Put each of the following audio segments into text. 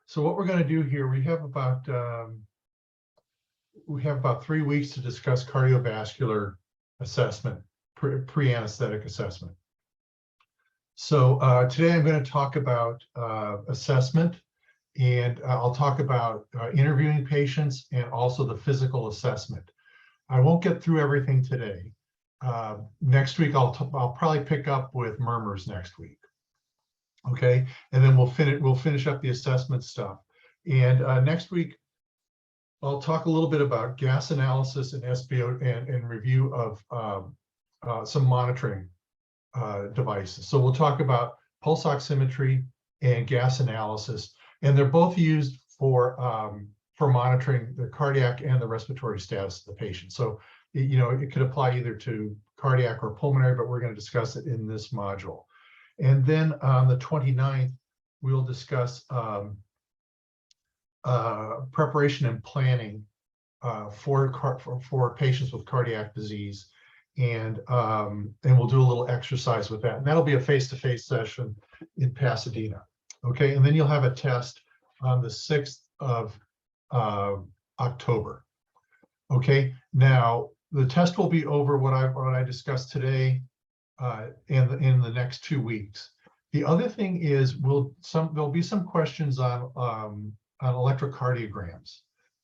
So what we're going to do here, we have about 3 weeks to discuss cardiovascular assessment, pre-anesthetic assessment. So today I'm going to talk about assessment, and I'll talk about interviewing patients and also the physical assessment. I won't get through everything today. Next week I'll probably pick up with murmurs next week. Okay, and then we'll finish up the assessment stuff. And next week I'll talk a little bit about gas analysis and SBO and review of some monitoring devices. So we'll talk about pulse oximetry and gas analysis, and they're both used for monitoring the cardiac and the respiratory status of the patient. So it could apply either to cardiac or pulmonary, but we're going to discuss it in this module. And then on the 29th, we'll discuss preparation and planning for patients with cardiac disease, and we'll do a little exercise with that. And that'll be a face-to-face session in Pasadena. Okay, and then you'll have a test on the 6th of October. Okay, now the test will be over what I discussed today in the next 2 weeks. The other thing is there'll be some questions on electrocardiograms.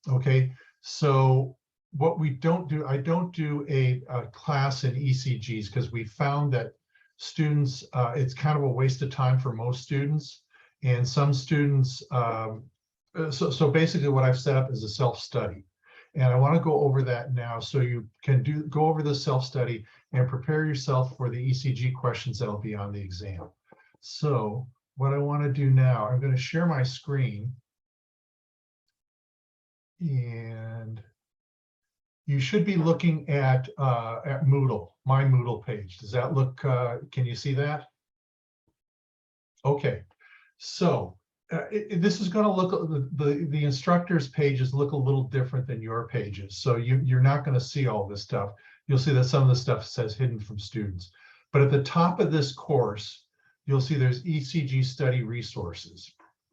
Okay, so what we don't do, I don't do a class in ECGs because we found that students, it's kind of a waste of time for most students, and some students, so basically what I've set up is a self-study. And I want to go over that now so you can go over the self-study and prepare yourself for the ECG questions that'll be on the exam. So what I want to do now, I'm going to share my screen. And you should be looking at Moodle, my Moodle page. Does that look, can you see that? Okay, so this is going to look, the instructor's pages look a little different than your pages. So you're not going to see all this stuff. You'll see that some of the stuff says hidden from students. But at the top of this course, you'll see there's ECG study resources.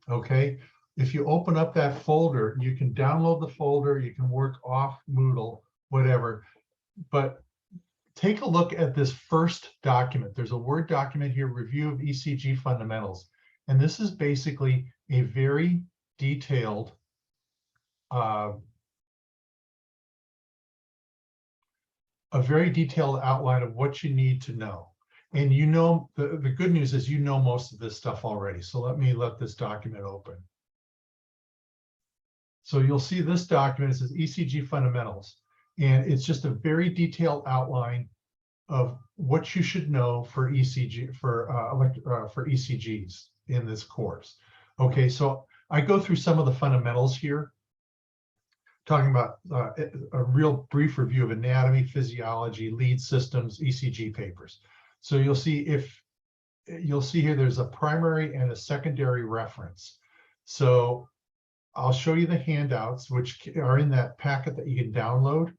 Okay, if you open up that folder, you can download the folder, you can work off Moodle, whatever. But take a look at this first document. There's a Word document here, Review of ECG Fundamentals. And this is basically a very detailed outline of what you need to know. And the good news is most of this stuff already. So let this document open. So you'll see this document, it says ECG Fundamentals. And it's just a very detailed outline of what you should know for ECG, for ECGs in this course. Okay, so I go through some of the fundamentals here, talking about a real brief review of anatomy, physiology, lead systems, ECG papers. So you'll see here there's a primary and a secondary reference. So I'll show you the handouts, which are in that packet that you can download.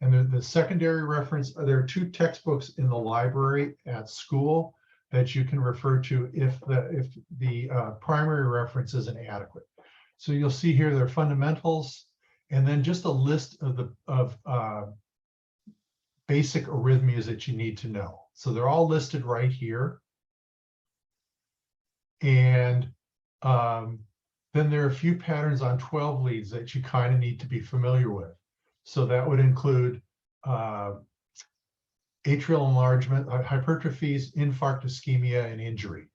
And the secondary reference, there are 2 textbooks in the library at school that you can refer to if the primary reference isn't adequate. So you'll see here there are fundamentals, and then just a list of basic arrhythmias that you need to know. So they're all listed right here. And then there are a few patterns on 12 leads that you kind of need to be familiar with. So that would include atrial enlargement, hypertrophies, infarct, ischemia, and injury.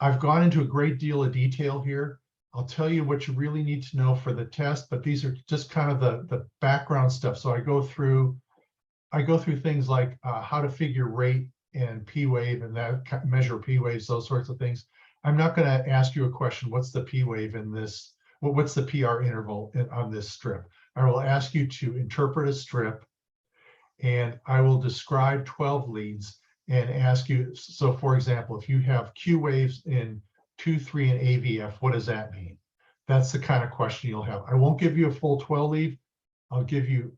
I've gone into a great deal of detail here. I'll tell you what you really need to know for the test, but these are just kind of the background stuff. So I go through things like how to figure rate and P wave and that measure P waves, those sorts of things. I'm not going to ask you a question, what's the P wave in this? What's the PR interval on this strip? I will ask you to interpret a strip, and I will describe 12 leads and ask you, so for example, if you have Q waves in 2, 3, and AVF, what does that mean? That's the kind of question you'll have. I won't give you a full 12 lead. I'll give you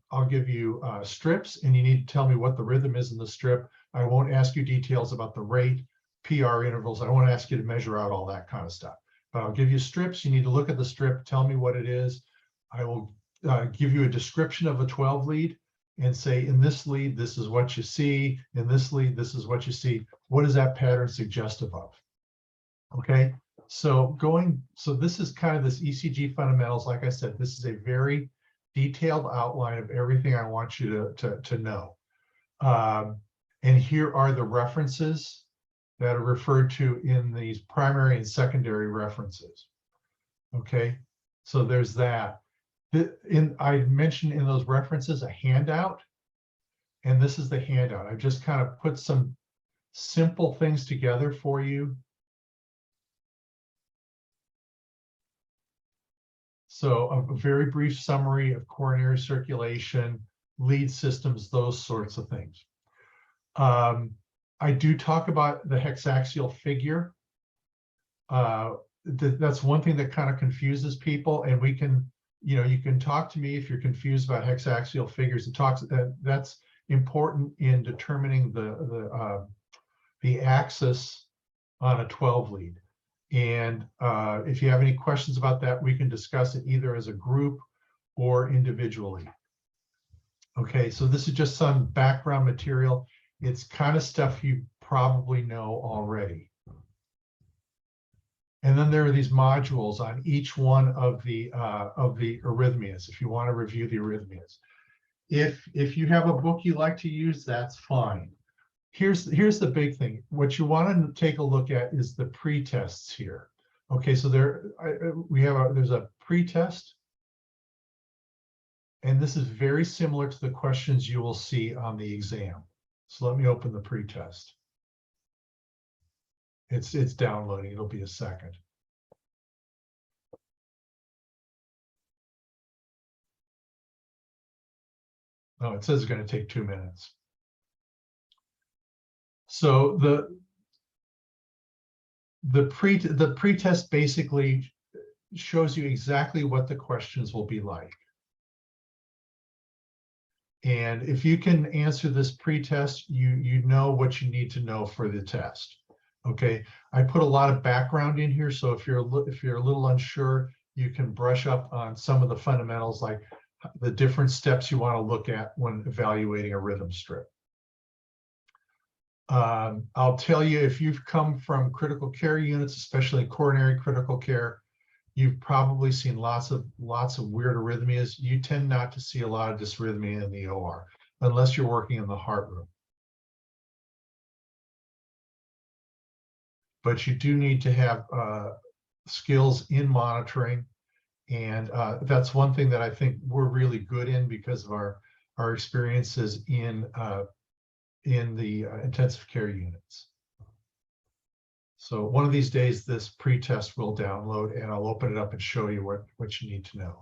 strips, and you need to tell me what the rhythm is in the strip. I won't ask you details about the rate, PR intervals. I won't ask you to measure out all that kind of stuff. I'll give you strips. You need to look at the strip, tell me what it is. I will give you a description of a 12 lead and say, in this lead, this is what you see. In this lead, this is what you see. What is that pattern suggestive of? Okay, so this is kind of this ECG fundamentals. Like I said, this is a very detailed outline of everything I want you to know. And here are the references that are referred to in these primary and secondary references. Okay, so there's that. I mentioned in those references a handout, and this is the handout. I've just kind of put some simple things together for you. So a very brief summary of coronary circulation, lead systems, those sorts of things. I do talk about the hexaxial figure. That's one thing that kind of confuses people, and we can, you can talk to me if you're confused about hexaxial figures. That's important in determining the axis on a 12 lead. And if you have any questions about that, we can discuss it either as a group or individually. Okay, so this is just some background material. It's kind of stuff you probably know already. And then there are these modules on each one of the arrhythmias, if you want to review the arrhythmias. If you have a book you like to use, that's fine. Here's the big thing. What you want to take a look at is the pre-tests here. Okay, so there's a pre-test, and this is very similar to the questions you will see on the exam. So let me open the pre-test. It's downloading. It'll be a second. Oh, it says it's going to take 2 minutes. So the pre-test basically shows you exactly what the questions will be like. And if you can answer this pre-test, you know what you need to know for the test. Okay, I put a lot of background in here, so if you're a little unsure, you can brush up on some of the fundamentals, like the different steps you want to look at when evaluating a rhythm strip. I'll tell you, if you've come from critical care units, especially coronary critical care, you've probably seen lots of weird arrhythmias. You tend not to see a lot of dysrhythmia in the OR unless you're working in the heart room. But you do need to have skills in monitoring, and that's one thing that I think we're really good in because of our experiences in the intensive care units. So one of these days, this pre-test will download, and I'll open it up and show you what you need to know.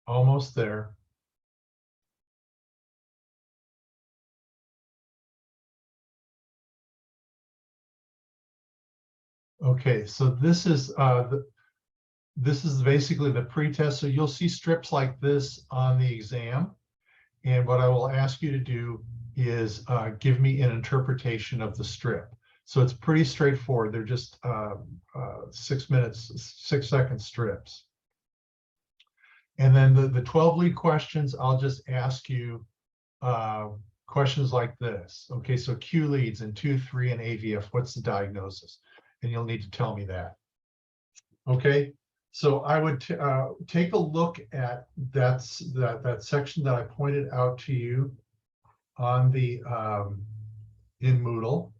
Almost there. Okay, so this is basically the pre-test. So you'll see strips like this on the exam, and what I will ask you to do is give me an interpretation of the strip. So it's pretty straightforward. They're just 6 second strips. And then the 12 lead questions, I'll just ask you questions like this. Okay, so Q leads in 2, 3, and AVF, what's the diagnosis? And you'll need to tell me that. Okay, so I would take a look at that section that I pointed out to you on the in Moodle.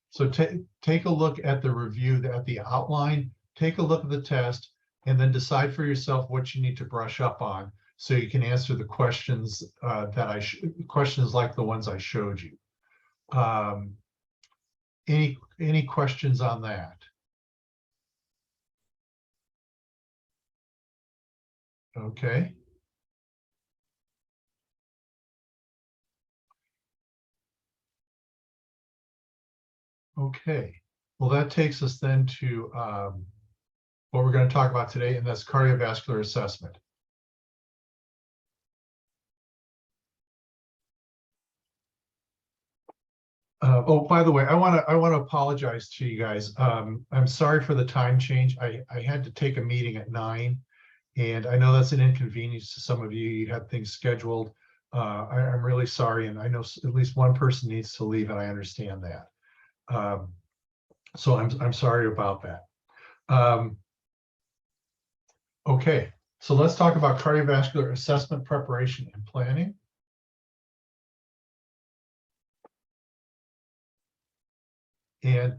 So take a look at the review, at the outline, take a look at the test, and then decide for yourself what you need to brush up on so you can answer the questions questions like the ones I showed you. Any questions on that? Okay. Okay. Well, that takes us then to what we're going to talk about today, and that's cardiovascular assessment. Oh, by the way, I want to apologize to you guys. I'm sorry for the time change. I had to take a meeting at 9, and I know that's an inconvenience to some of you. You had things scheduled. I'm really sorry, and I know at least one person needs to leave, and I understand that. So I'm sorry about that. Okay, so let's talk about cardiovascular assessment preparation and planning. And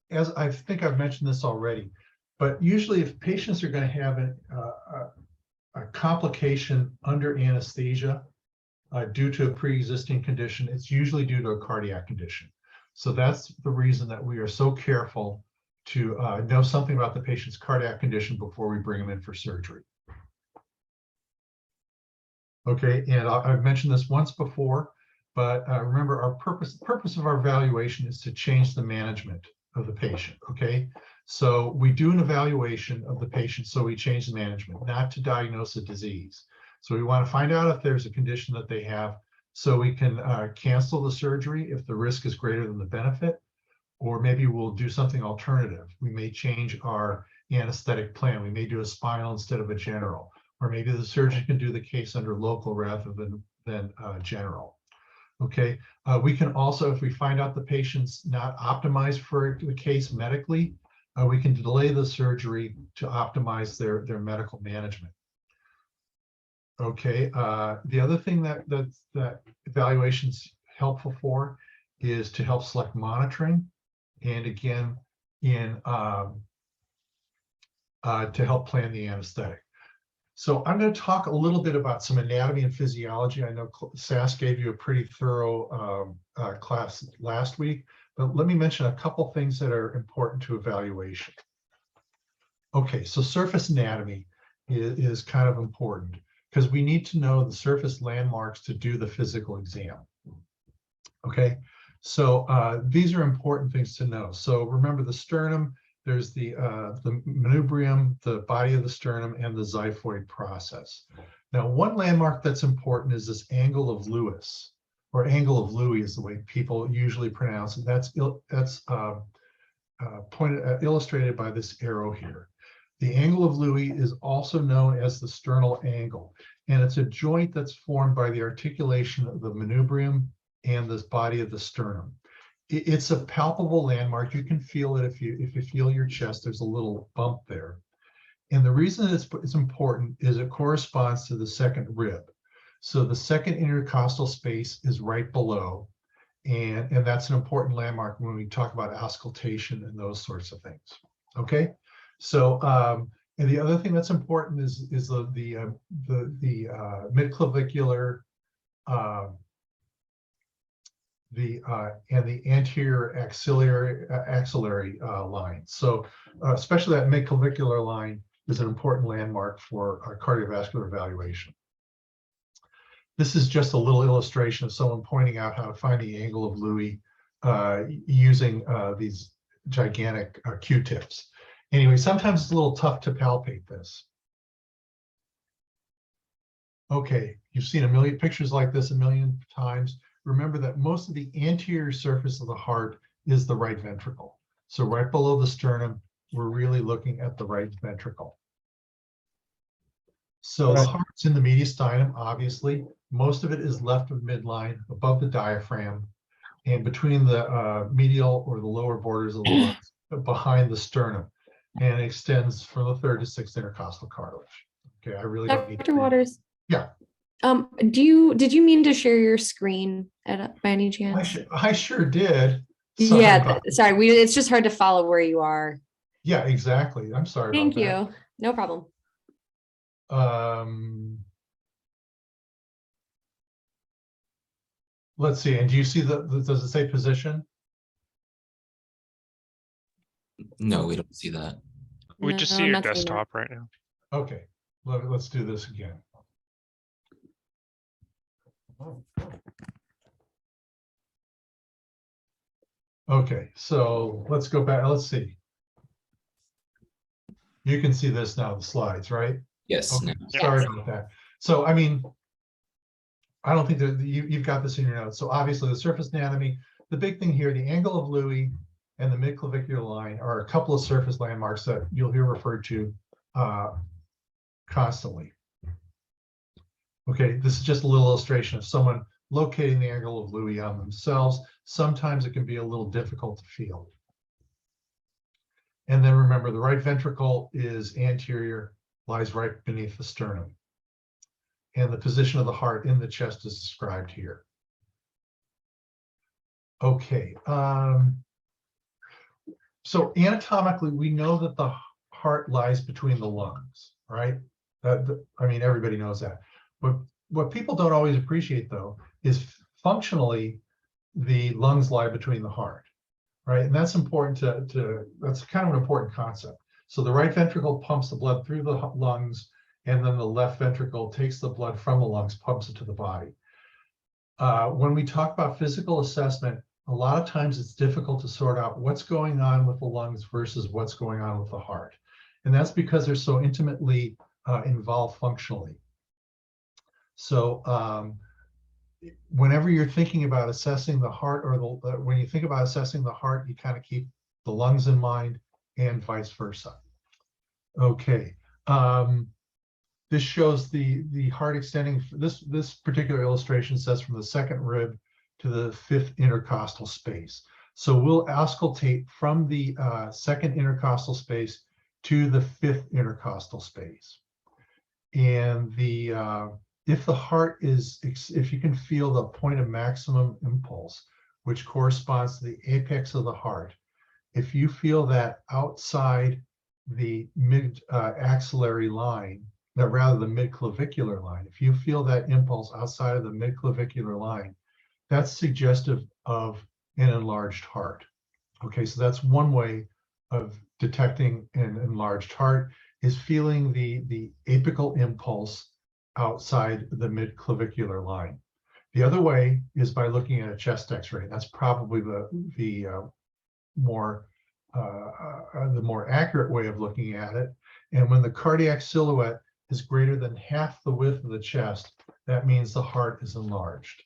as I think I've mentioned this already, but usually if patients are going to have a complication under anesthesia due to a pre-existing condition, it's usually due to a cardiac condition. So that's the reason that we are so careful to know something about the patient's cardiac condition before we bring them in for surgery. Okay, and I've mentioned this once before, but remember our purpose of our evaluation is to change the management of the patient, okay? So we do an evaluation of the patient so we change the management, not to diagnose a disease. So we want to find out if there's a condition that they have so we can cancel the surgery if the risk is greater than the benefit, or maybe we'll do something alternative. We may change our anesthetic plan. We may do a spinal instead of a general, or maybe the surgeon can do the case under local rather than general. Okay, we can also, if we find out the patient's not optimized for the case medically, we can delay the surgery to optimize their medical management. Okay, the other thing that evaluation's helpful for is to help select monitoring, and again, to help plan the anesthetic. So I'm going to talk a little bit about some anatomy and physiology. I know SAS gave you a pretty thorough class last week, but let me mention a couple things that are important to evaluation. Okay, so surface anatomy is kind of important because we need to know the surface landmarks to do the physical exam. Okay, so these are important things to know. So remember the sternum, there's the manubrium, the body of the sternum, and the xiphoid process. Now, one landmark that's important is this angle of Lewis, or angle of Louis is the way people usually pronounce it. That's illustrated by this arrow here. The angle of Louis is also known as the sternal angle, and it's a joint that's formed by the articulation of the manubrium and this body of the sternum. It's a palpable landmark. You can feel it if you feel your chest. There's a little bump there, and the reason it's important is it corresponds to the second rib. So the second intercostal space is right below, and that's an important landmark when we talk about auscultation and those sorts of things. Okay, so and the other thing that's important is the midclavicular and the anterior axillary line. So especially that midclavicular line is an important landmark for our cardiovascular evaluation. This is just a little illustration of someone pointing out how to find the angle of Louis using these gigantic Q-tips. Anyway, sometimes it's a little tough to palpate this. Okay, you've seen a million pictures like this a million times. Remember that most of the anterior surface of the heart is the right ventricle. So right below the sternum, we're really looking at the right ventricle. So the heart's in the mediastinum, obviously. Most of it is left of midline, above the diaphragm, and between the medial or the lower borders of the lungs, behind the sternum, and extends from the third to sixth intercostal cartilage. Okay, I really don't need to. Dr. Waters. Yeah. Did you mean to share your screen by any chance? I sure did. Sorry Yeah, about that. sorry. It's just hard to follow where you are. Yeah, exactly. I'm sorry Thank about you. No problem. that. Let's see. And do you see does it say position? No, we don't see that. We No, just see I'm your not seeing that. desktop right now. Okay, let's do this again. Okay, so let's go back. Let's see. You can see this now, the slides, right? Yes. Okay, No. sorry Yes. about that. So, I mean, I don't think that you've got this in your notes. So obviously the surface anatomy, the big thing here, the angle of Louis and the midclavicular line are a couple of surface landmarks that you'll hear referred to constantly. Okay, this is just a little illustration of someone locating the angle of Louis on themselves. Sometimes it can be a little difficult to feel. And then remember, the right ventricle is anterior, lies right beneath the sternum. And the position of the heart in the chest is described here. Okay, so anatomically, we know that the heart lies between the lungs, right? I mean, everybody knows that. But what people don't always appreciate, though, is functionally, the lungs lie between the heart, right? And that's important that's kind of an important concept. So the right ventricle pumps the blood through the lungs, and then the left ventricle takes the blood from the lungs, pumps it to the body. When we talk about physical assessment, a lot of times it's difficult to sort out what's going on with the lungs versus what's going on with the heart. And that's because they're so intimately involved functionally. So whenever you're thinking about assessing the heart, or when you think about assessing the heart, you kind of keep the lungs in mind and vice versa. Okay. This shows the heart extending. This particular illustration says from the second rib to the fifth intercostal space. So we'll auscultate from the second intercostal space to the fifth intercostal space. And if the heart is, if you can feel the point of maximum impulse, which corresponds to the apex of the heart, if you feel that outside the mid-axillary line, rather the midclavicular line, if you feel that impulse outside of the midclavicular line, that's suggestive of an enlarged heart. Okay, so that's one way of detecting an enlarged heart, is feeling the apical impulse outside the midclavicular line. The other way is by looking at a chest X-ray. That's probably the more accurate way of looking at it. And when the cardiac silhouette is greater than half the width of the chest, that means the heart is enlarged.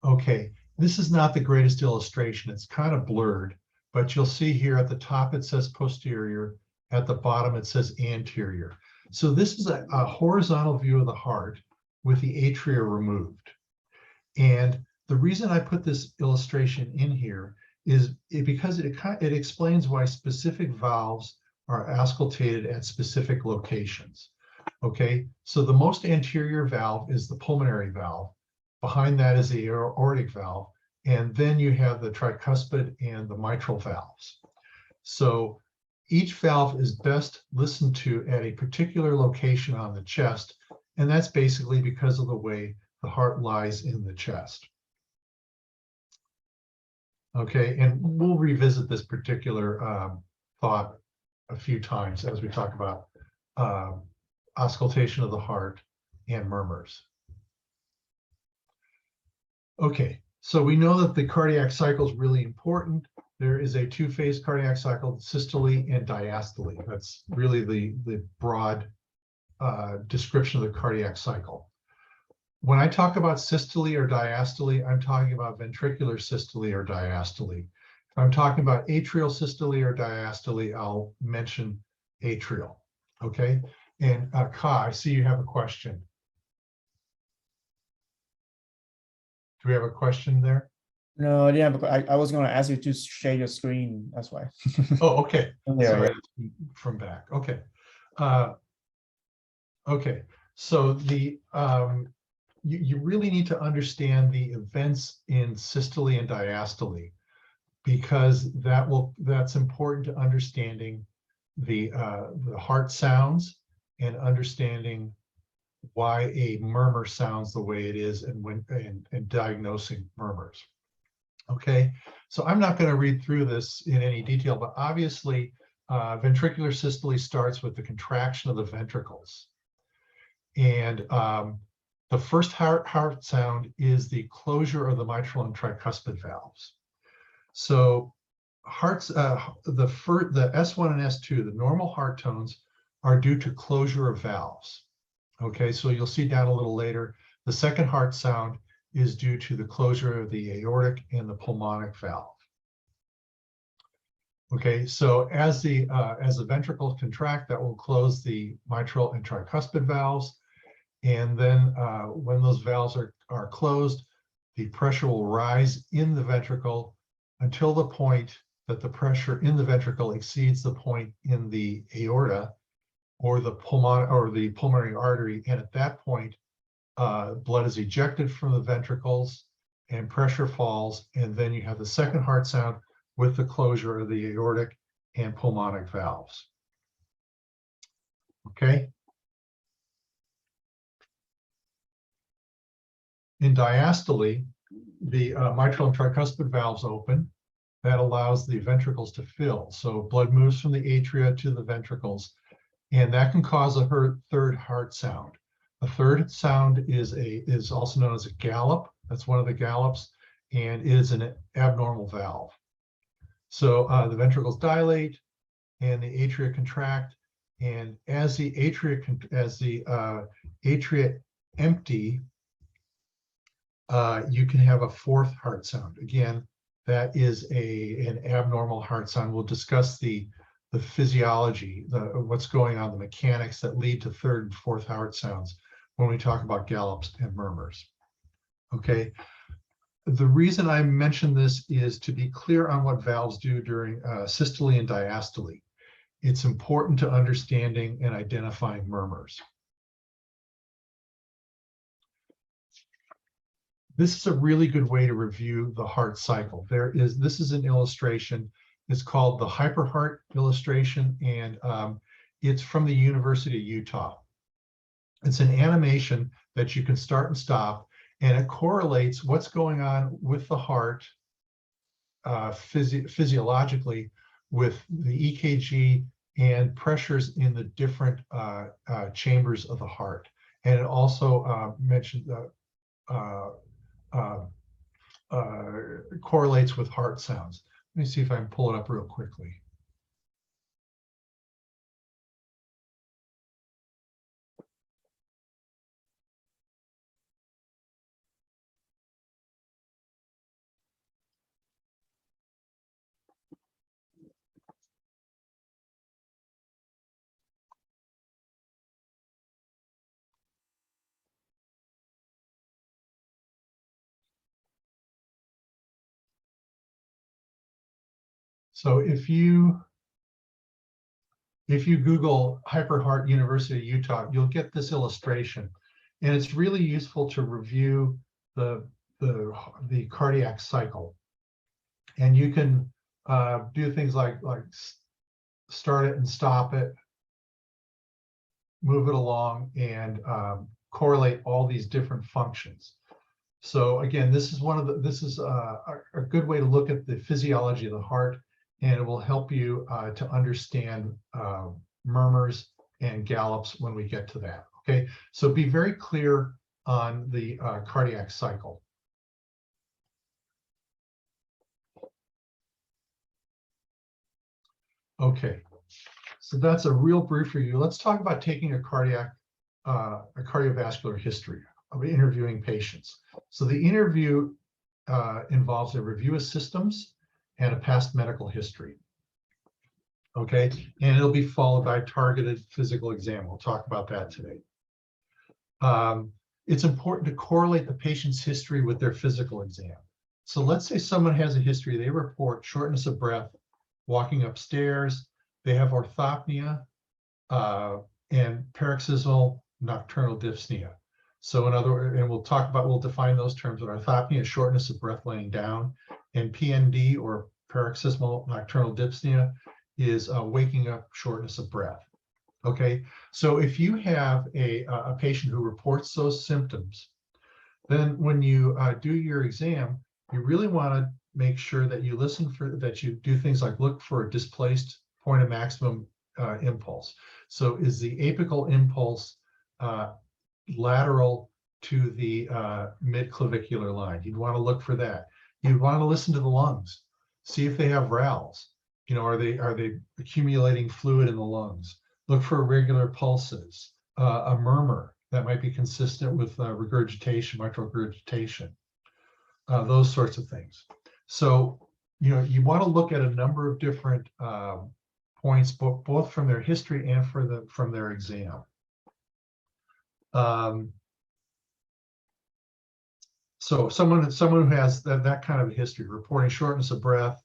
Okay, this is not the greatest illustration. It's kind of blurred, but you'll see here at the top it says posterior, at the bottom it says anterior. So this is a horizontal view of the heart with the atria removed. And the reason I put this illustration in here is because it explains why specific valves are auscultated at specific locations. Okay, so the most anterior valve is the pulmonary valve. Behind that is the aortic valve. And then you have the tricuspid and the mitral valves. So each valve is best listened to at a particular location on the chest. And that's basically because of the way the heart lies in the chest. Okay, and we'll revisit this particular thought a few times as we talk about auscultation of the heart and murmurs. Okay, so we know that the cardiac cycle is really important. There is a two-phase cardiac cycle, systole and diastole. That's really the broad description of the cardiac cycle. When I talk about systole or diastole, I'm talking about ventricular systole or diastole. If I'm talking about atrial systole or diastole, I'll mention atrial. Okay, and Ka, I see you have a question. Do we have a question there? No, yeah, because I was going to ask you to share your screen. That's why. Oh, okay. Yeah, Sorry, yeah. from back. Okay. Okay. So you really need to understand the events in systole and diastole, because that's important to understanding the heart sounds and understanding why a murmur sounds the way it is and diagnosing murmurs. Okay, so I'm not going to read through this in any detail, but obviously ventricular systole starts with the contraction of the ventricles. And the first heart sound is the closure of the mitral and tricuspid valves. So hearts, the S1 and S2, the normal heart tones, are due to closure of valves. Okay, so you'll see down a little later, the second heart sound is due to the closure of the aortic and the pulmonic valve. Okay, so as the ventricles contract, that will close the mitral and tricuspid valves. And then when those valves are closed, the pressure will rise in the ventricle until the point that the pressure in the ventricle exceeds the point in the aorta or the pulmonary artery. And at that point, blood is ejected from the ventricles and pressure falls. And then you have the second heart sound with the closure of the aortic and pulmonic valves. Okay. In diastole, the mitral and tricuspid valves open. That allows the ventricles to fill. So blood moves from the atria to the ventricles, and that can cause a third heart sound. A third sound is also known as a gallop. That's one of the gallops, and is an abnormal valve. So the ventricles dilate and the atria contract, and as the atria empty, you can have a fourth heart sound. Again, that is an abnormal heart sound. We'll discuss the physiology, what's going on, the mechanics that lead to third and fourth heart sounds when we talk about gallops and murmurs. Okay. The reason I mention this is to be clear on what valves do during systole and diastole. It's important to understanding and identifying murmurs. This is a really good way to review the heart cycle. This is an illustration. It's called the Hyperheart illustration, and it's from the University of Utah. It's an animation that you can start and stop, and it correlates what's going on with the heart physiologically with the EKG and pressures in the different chambers of the heart. And it also correlates with heart sounds. Let me see if I can pull it up real quickly. So if you Google Hyperheart University of Utah, you'll get this illustration, and it's really useful to review the cardiac cycle. And you can do things like start it and stop it, move it along, and correlate all these different functions. So again, this is a good way to look at the physiology of the heart, and it will help you to understand murmurs and gallops when we get to that. Okay, so be very clear on the cardiac cycle. Okay, so that's a real brief review. Let's talk about taking a cardiovascular history of interviewing patients. So the interview involves a review of systems and a past medical history. Okay, and it'll be followed by a targeted physical exam. We'll talk about that today. It's important to correlate the patient's history with their physical exam. So let's say someone has a history, they report shortness of breath, walking upstairs, they have orthopnea and paroxysmal nocturnal dyspnea. So in other words, and we'll define those terms, but orthopnea is shortness of breath laying down, and PND or paroxysmal nocturnal dyspnea is waking up shortness of breath. Okay, so if you have a patient who reports those symptoms, then when you do your exam, you really want to make sure that you that you do things like look for a displaced point of maximum impulse. So is the apical impulse lateral to the midclavicular line? You'd want to look for that. You'd want to listen to the lungs, see if they have rales. You know, are they accumulating fluid in the lungs? Look for irregular pulses, a murmur that might be consistent with regurgitation, mitral regurgitation, those sorts of things. So, you know, you want to look at a number of different points, both from their history and from their exam. So someone who has that kind of a history, reporting shortness of breath,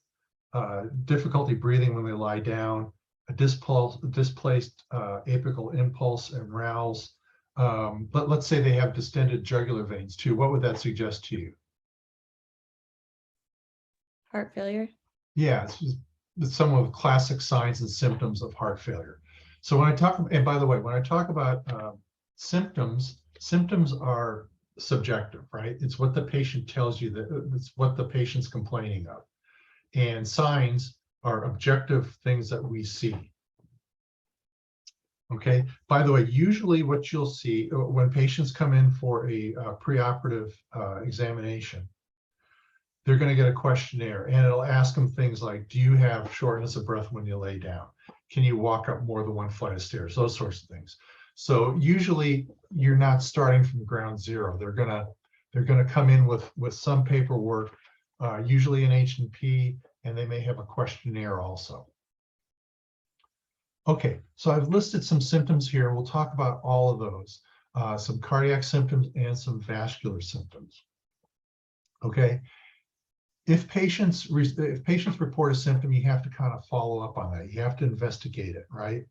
difficulty breathing when they lie down, a displaced apical impulse and rales. But let's say they have distended jugular veins too. What would that suggest to you? Heart failure. Yeah, it's some of the classic signs and symptoms of heart failure. So when I talk, and by the way, when I talk about symptoms are subjective, right? It's what the patient tells you, that it's what the patient's complaining of. And signs are objective things that we see. Okay, by the way, usually what you'll see when patients come in for a preoperative examination, they're going to get a questionnaire, and it'll ask them things like, do you have shortness of breath when you lay down? Can you walk up more than one flight of stairs? Those sorts of things. So usually you're not starting from ground zero. They're gonna come in with some paperwork, usually an H&P, and they may have a questionnaire also. Okay, so I've listed some symptoms here. We'll talk about all of those, some cardiac symptoms and some vascular symptoms. Okay, if patients report a symptom, you have to kind of follow up on that. You have to investigate it, right?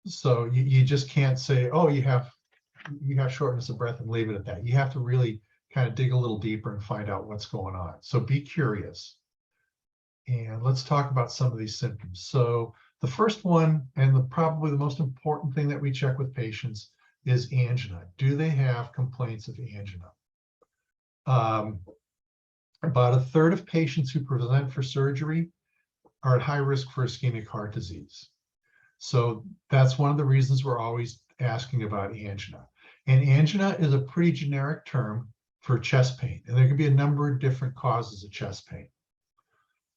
So you just can't say, oh, you have shortness of breath and leave it at that. You have to really kind of dig a little deeper and find out what's going on. So be curious. And let's talk about some of these symptoms. So the first one, and probably the most important thing that we check with patients, is angina. Do they have complaints of angina? About a third of patients who present for surgery are at high risk for ischemic heart disease. So that's one of the reasons we're always asking about angina. And angina is a pretty generic term for chest pain, and there can be a number of different causes of chest pain.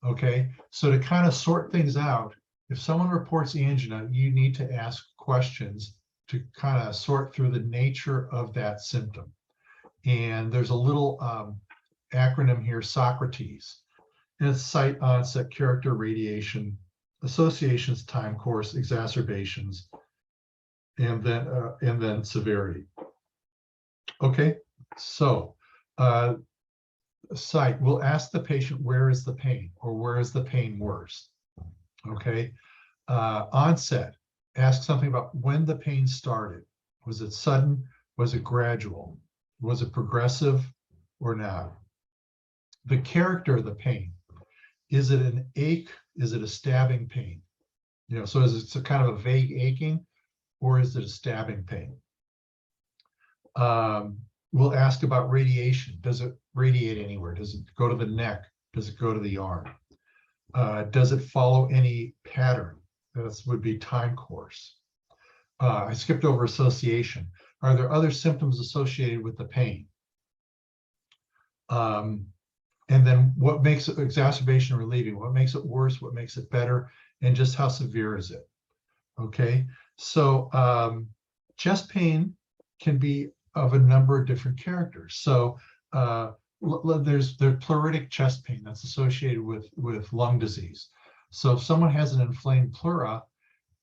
Okay, so to kind of sort things out, if someone reports angina, you need to ask questions to kind of sort through the nature of that symptom. And there's a little acronym here, Socrates. And it's site, onset, character, radiation, associations, time course, exacerbations, and then severity. Okay, so site, we'll ask the patient, where is the pain, or where is the pain worse? Okay, onset, ask something about when the pain started. Was it sudden? Was it gradual? Was it progressive or not? The character of the pain. Is it an ache? Is it a stabbing pain? You know, so is it a kind of a vague aching, or is it a stabbing pain? We'll ask about radiation. Does it radiate anywhere? Does it go to the neck? Does it go to the arm? Does it follow any pattern? That would be time course. I skipped over association. Are there other symptoms associated with the pain? And then what makes it exacerbation relieving? What makes it worse? What makes it better? And just how severe is it? Okay, so chest pain can be of a number of different characters. So there's pleuritic chest pain that's associated with lung disease. So if someone has an inflamed pleura,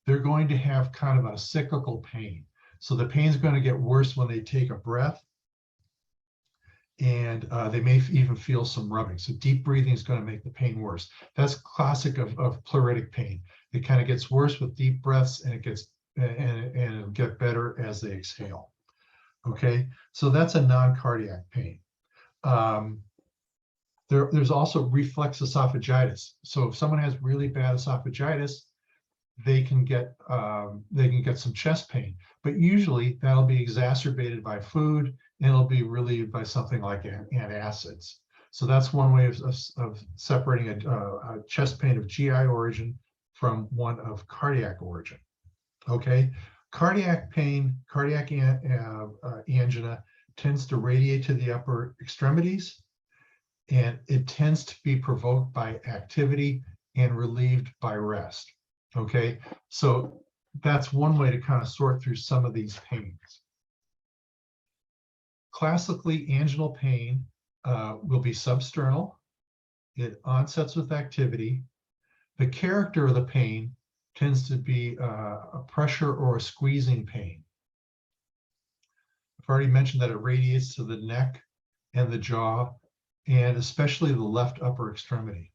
they're going to have kind of a cyclical pain. So the pain is going to get worse when they take a breath, and they may even feel some rubbing. So deep breathing is going to make the pain worse. That's classic of pleuritic pain. It kind of gets worse with deep breaths, and it'll get better as they exhale. Okay, so that's a non-cardiac pain. There's also reflex esophagitis. So if someone has really bad esophagitis, they can get some chest pain, but usually that'll be exacerbated by food and it'll be relieved by something like antacids. So that's one way of separating a chest pain of GI origin from one of cardiac origin. Okay, cardiac pain, cardiac angina tends to radiate to the upper extremities, and it tends to be provoked by activity and relieved by rest. Okay, so that's one way to kind of sort through some of these pains. Classically, anginal pain will be substernal. It onsets with activity. The character of the pain tends to be a pressure or a squeezing pain. I've already mentioned that it radiates to the neck and the jaw, and especially the left upper extremity.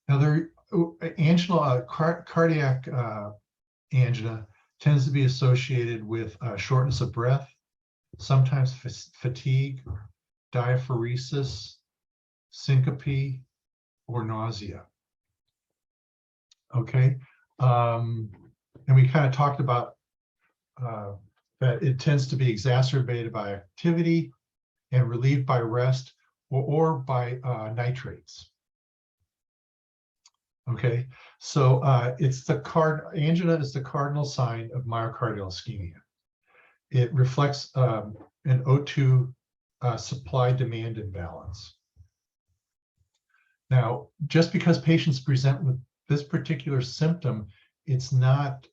Now, cardiac angina tends to be associated with shortness of breath, sometimes fatigue, diaphoresis, syncope, or nausea. Okay, and we kind of talked about that it tends to be exacerbated by activity and relieved by rest or by nitrates. Okay, so angina is the cardinal sign of myocardial ischemia. It reflects an O2 supply-demand imbalance. Now, just because patients present with this particular symptom, it's not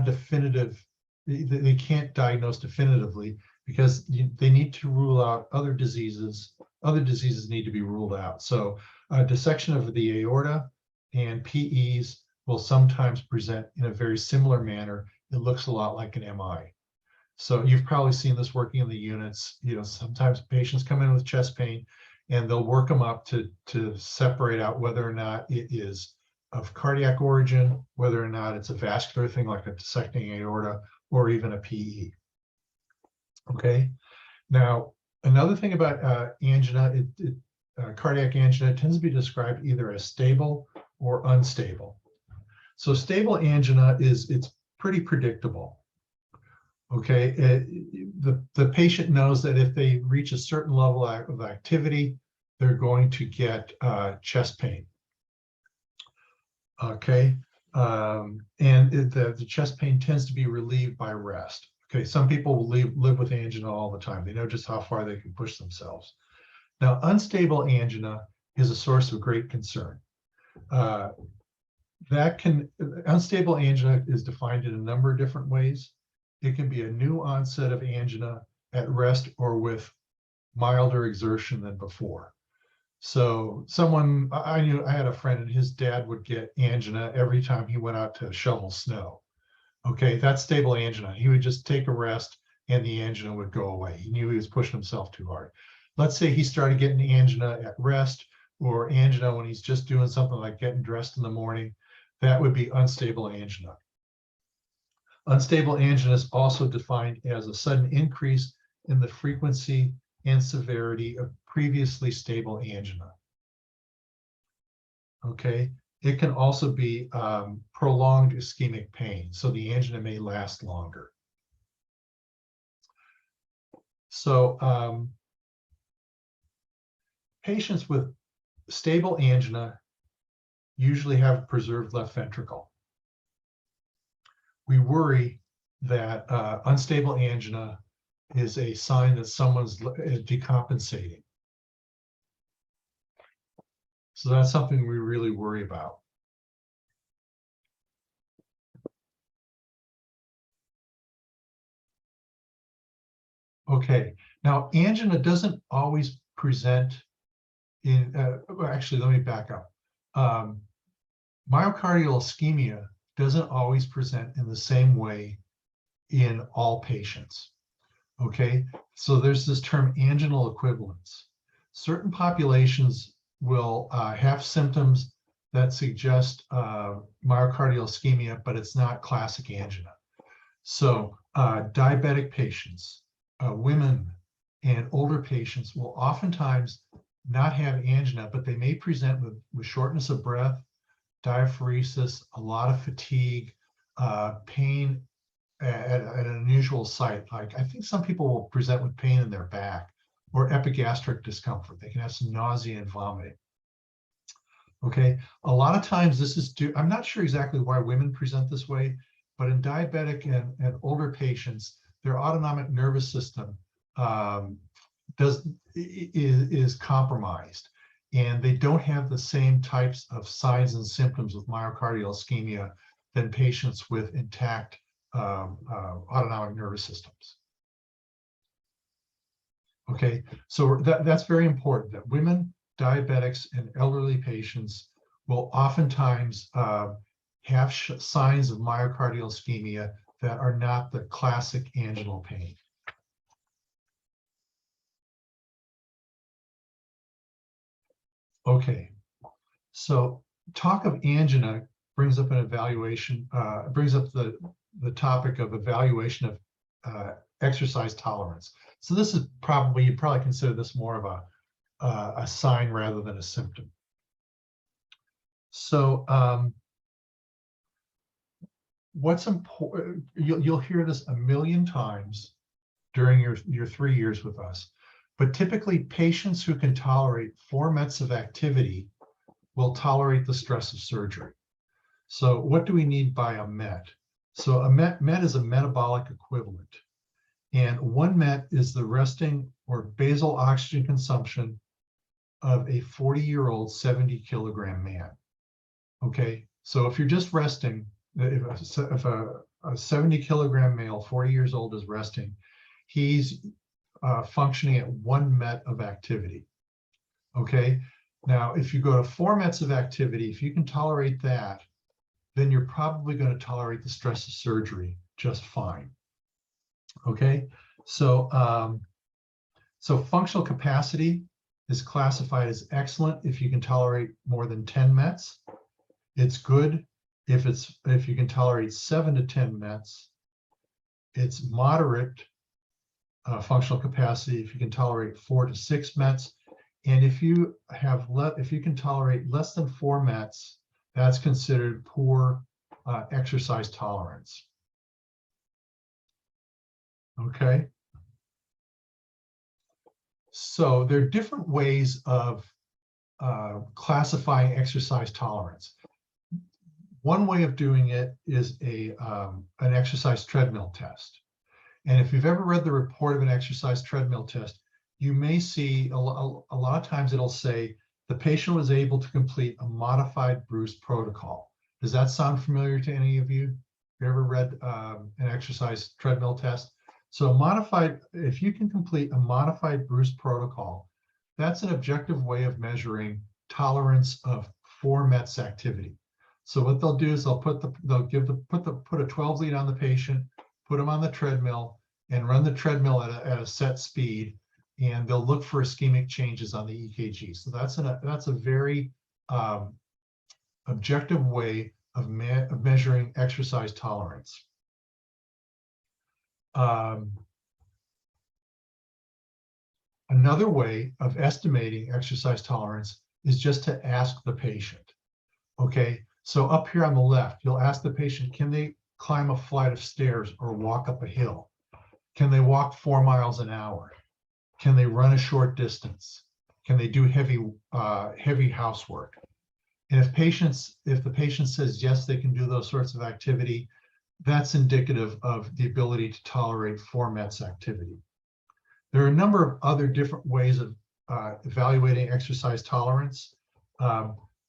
definitive. They can't diagnose definitively because they need to rule out other diseases. Other diseases need to be ruled out. So dissection of the aorta and PEs will sometimes present in a very similar manner. It looks a lot like an MI. So you've probably seen this working in the units. Sometimes patients come in with chest pain and they'll work them up to separate out whether or not it is of cardiac origin, whether or not it's a vascular thing like a dissecting aorta or even a PE. Okay. Now, another thing about angina, cardiac angina tends to be described either as stable or unstable. So stable angina it's pretty predictable. Okay, the patient knows that if they reach a certain level of activity, they're going to get chest pain. Okay, and the chest pain tends to be relieved by rest. Okay, some people will live with angina all the time. They know just how far they can push themselves. Now, unstable angina is a source of great concern. Unstable angina is defined in a number of different ways. It can be a new onset of angina at rest or with milder exertion than before. So I had a friend and his dad would get angina every time he went out to shovel snow. Okay, that's stable angina. He would just take a rest and the angina would go away. He knew he was pushing himself too hard. Let's say he started getting angina at rest or angina when he's just doing something like getting dressed in the morning. That would be unstable angina. Unstable angina is also defined as a sudden increase in the frequency and severity of previously stable angina. Okay, it can also be prolonged ischemic pain, so the angina may last longer. So patients with stable angina usually have a preserved left ventricle. We worry that unstable angina is a sign that someone's decompensating. So that's something we really worry about. Okay, now angina doesn't always present in, actually, let me back up. Myocardial ischemia doesn't always present in the same way in all patients. Okay, so there's this term anginal equivalence. Certain populations will have symptoms that suggest myocardial ischemia, but it's not classic angina. So diabetic patients, women, and older patients will oftentimes not have angina, but they may present with shortness of breath, diaphoresis, a lot of fatigue, pain at an unusual site. Like I think some people will present with pain in their back or epigastric discomfort. They can have some nausea and vomiting. Okay, a lot of times this is due, I'm not sure exactly why women present this way, but in diabetic and older patients, their autonomic nervous system is compromised, and they don't have the same types of signs and symptoms with myocardial ischemia than patients with intact autonomic nervous systems. Okay, so that's very important that women, diabetics, and elderly patients will oftentimes have signs of myocardial ischemia that are not the classic anginal pain. Okay, so talk of angina brings up an evaluation, brings up the topic of evaluation of exercise tolerance. So this is probably, you'd probably consider this more of a sign rather than a symptom. So what's important, you'll hear this a million times during your 3 years with us, but typically patients who can tolerate 4 METs of activity will tolerate the stress of surgery. So what do we need by a MET? So a MET is a metabolic equivalent. And 1 MET is the resting or basal oxygen consumption of a 40-year-old 70-kilogram man. Okay, so if you're just resting, if a 70-kilogram male, 40 years old, is resting, he's functioning at 1 MET of activity. Okay, now if you go to 4 METs of activity, if you can tolerate that, then you're probably going to tolerate the stress of surgery just fine. Okay, so so functional capacity is classified as excellent if you can tolerate more than 10 METs. It's good if you can tolerate 7 to 10 METs. It's moderate functional capacity if you can tolerate 4 to 6 METs. And if you can tolerate less than 4 METs, that's considered poor exercise tolerance. Okay. So there are different ways of classifying exercise tolerance. One way of doing it is an exercise treadmill test. And if you've ever read the report of an exercise treadmill test, you may see a lot of times it'll say the patient was able to complete a modified Bruce protocol. Does that sound familiar to any of you? Have you ever read an exercise treadmill test? So if you can complete a modified Bruce protocol, that's an objective way of measuring tolerance of 4 METs activity. So what they'll do is put a 12 lead on the patient, put them on the treadmill, and run the treadmill at a set speed, and they'll look for ischemic changes on the EKG. So that's a very objective way of measuring exercise tolerance. Another way of estimating exercise tolerance is just to ask the patient. Okay, so up here on the left, you'll ask the patient, can they climb a flight of stairs or walk up a hill? Can they walk 4 miles an hour? Can they run a short distance? Can they do heavy housework? And if the patient says yes, they can do those sorts of activity, that's indicative of the ability to tolerate 4 METs activity. There are a number of other different ways of evaluating exercise tolerance.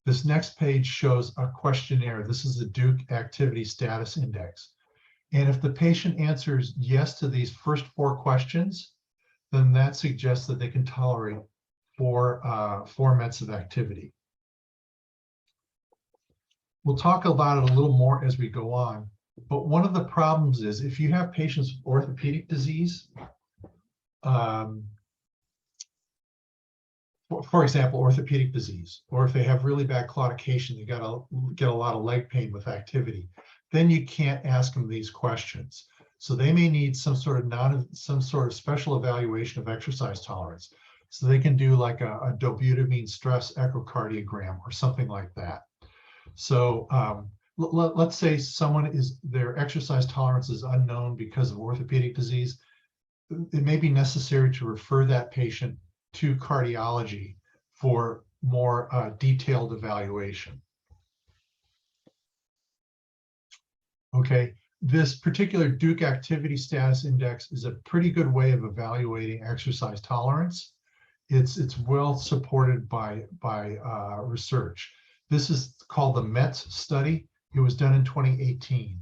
This next page shows a questionnaire. This is the Duke Activity Status Index. And if the patient answers yes to these first 4 questions, then that suggests that they can tolerate 4 METs of activity. We'll talk about it a little more as we go on, but one of the problems is if you have patients with orthopedic disease, for example, orthopedic disease, or if they have really bad claudication, they got to get a lot of leg pain with activity, then you can't ask them these questions. So they may need some sort of special evaluation of exercise tolerance. So they can do like a dobutamine stress echocardiogram or something like that. So let's say their exercise tolerance is unknown because of orthopedic disease. It may be necessary to refer that patient to cardiology for more detailed evaluation. Okay, this particular Duke Activity Status Index is a pretty good way of evaluating exercise tolerance. It's well supported by research. This is called the METS study. It was done in 2018.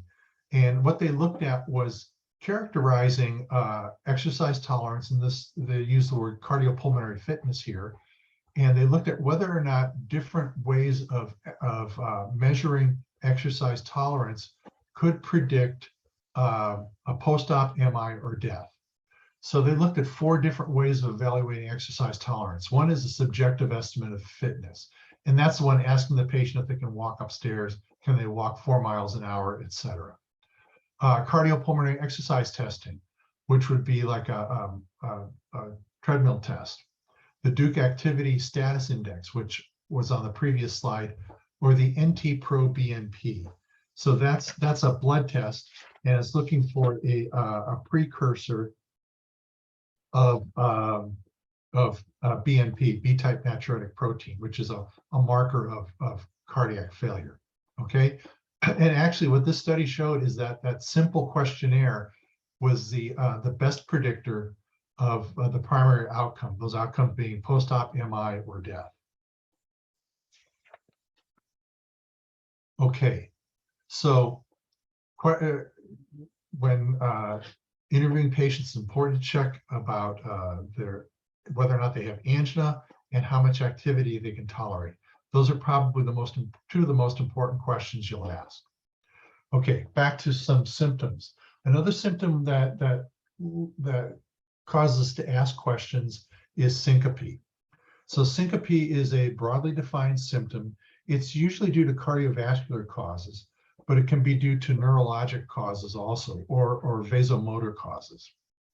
And what they looked at was characterizing exercise tolerance, and they use the word cardiopulmonary fitness here. And they looked at whether or not different ways of measuring exercise tolerance could predict a post-op MI or death. So they looked at 4 different ways of evaluating exercise tolerance. One is a subjective estimate of fitness. And that's the one asking the patient if they can walk upstairs, can they walk 4 miles an hour, et cetera. Cardiopulmonary exercise testing, which would be like a treadmill test. The Duke Activity Status Index, which was on the previous slide, or the NT-proBNP. So that's a blood test, and it's looking for a precursor of BNP, B-type natriuretic protein, which is a marker of cardiac failure. Okay, and actually, what this study showed is that that simple questionnaire was the best predictor of the primary outcome. Those outcomes being post-op MI or death. Okay, so when interviewing patients, it's important to check about whether or not they have angina and how much activity they can tolerate. Those are probably two of the most important questions you'll ask. Okay, back to some symptoms. Another symptom that causes us to ask questions is syncope. So syncope is a broadly defined symptom. It's usually due to cardiovascular causes, but it can be due to neurologic causes also, or vasomotor causes.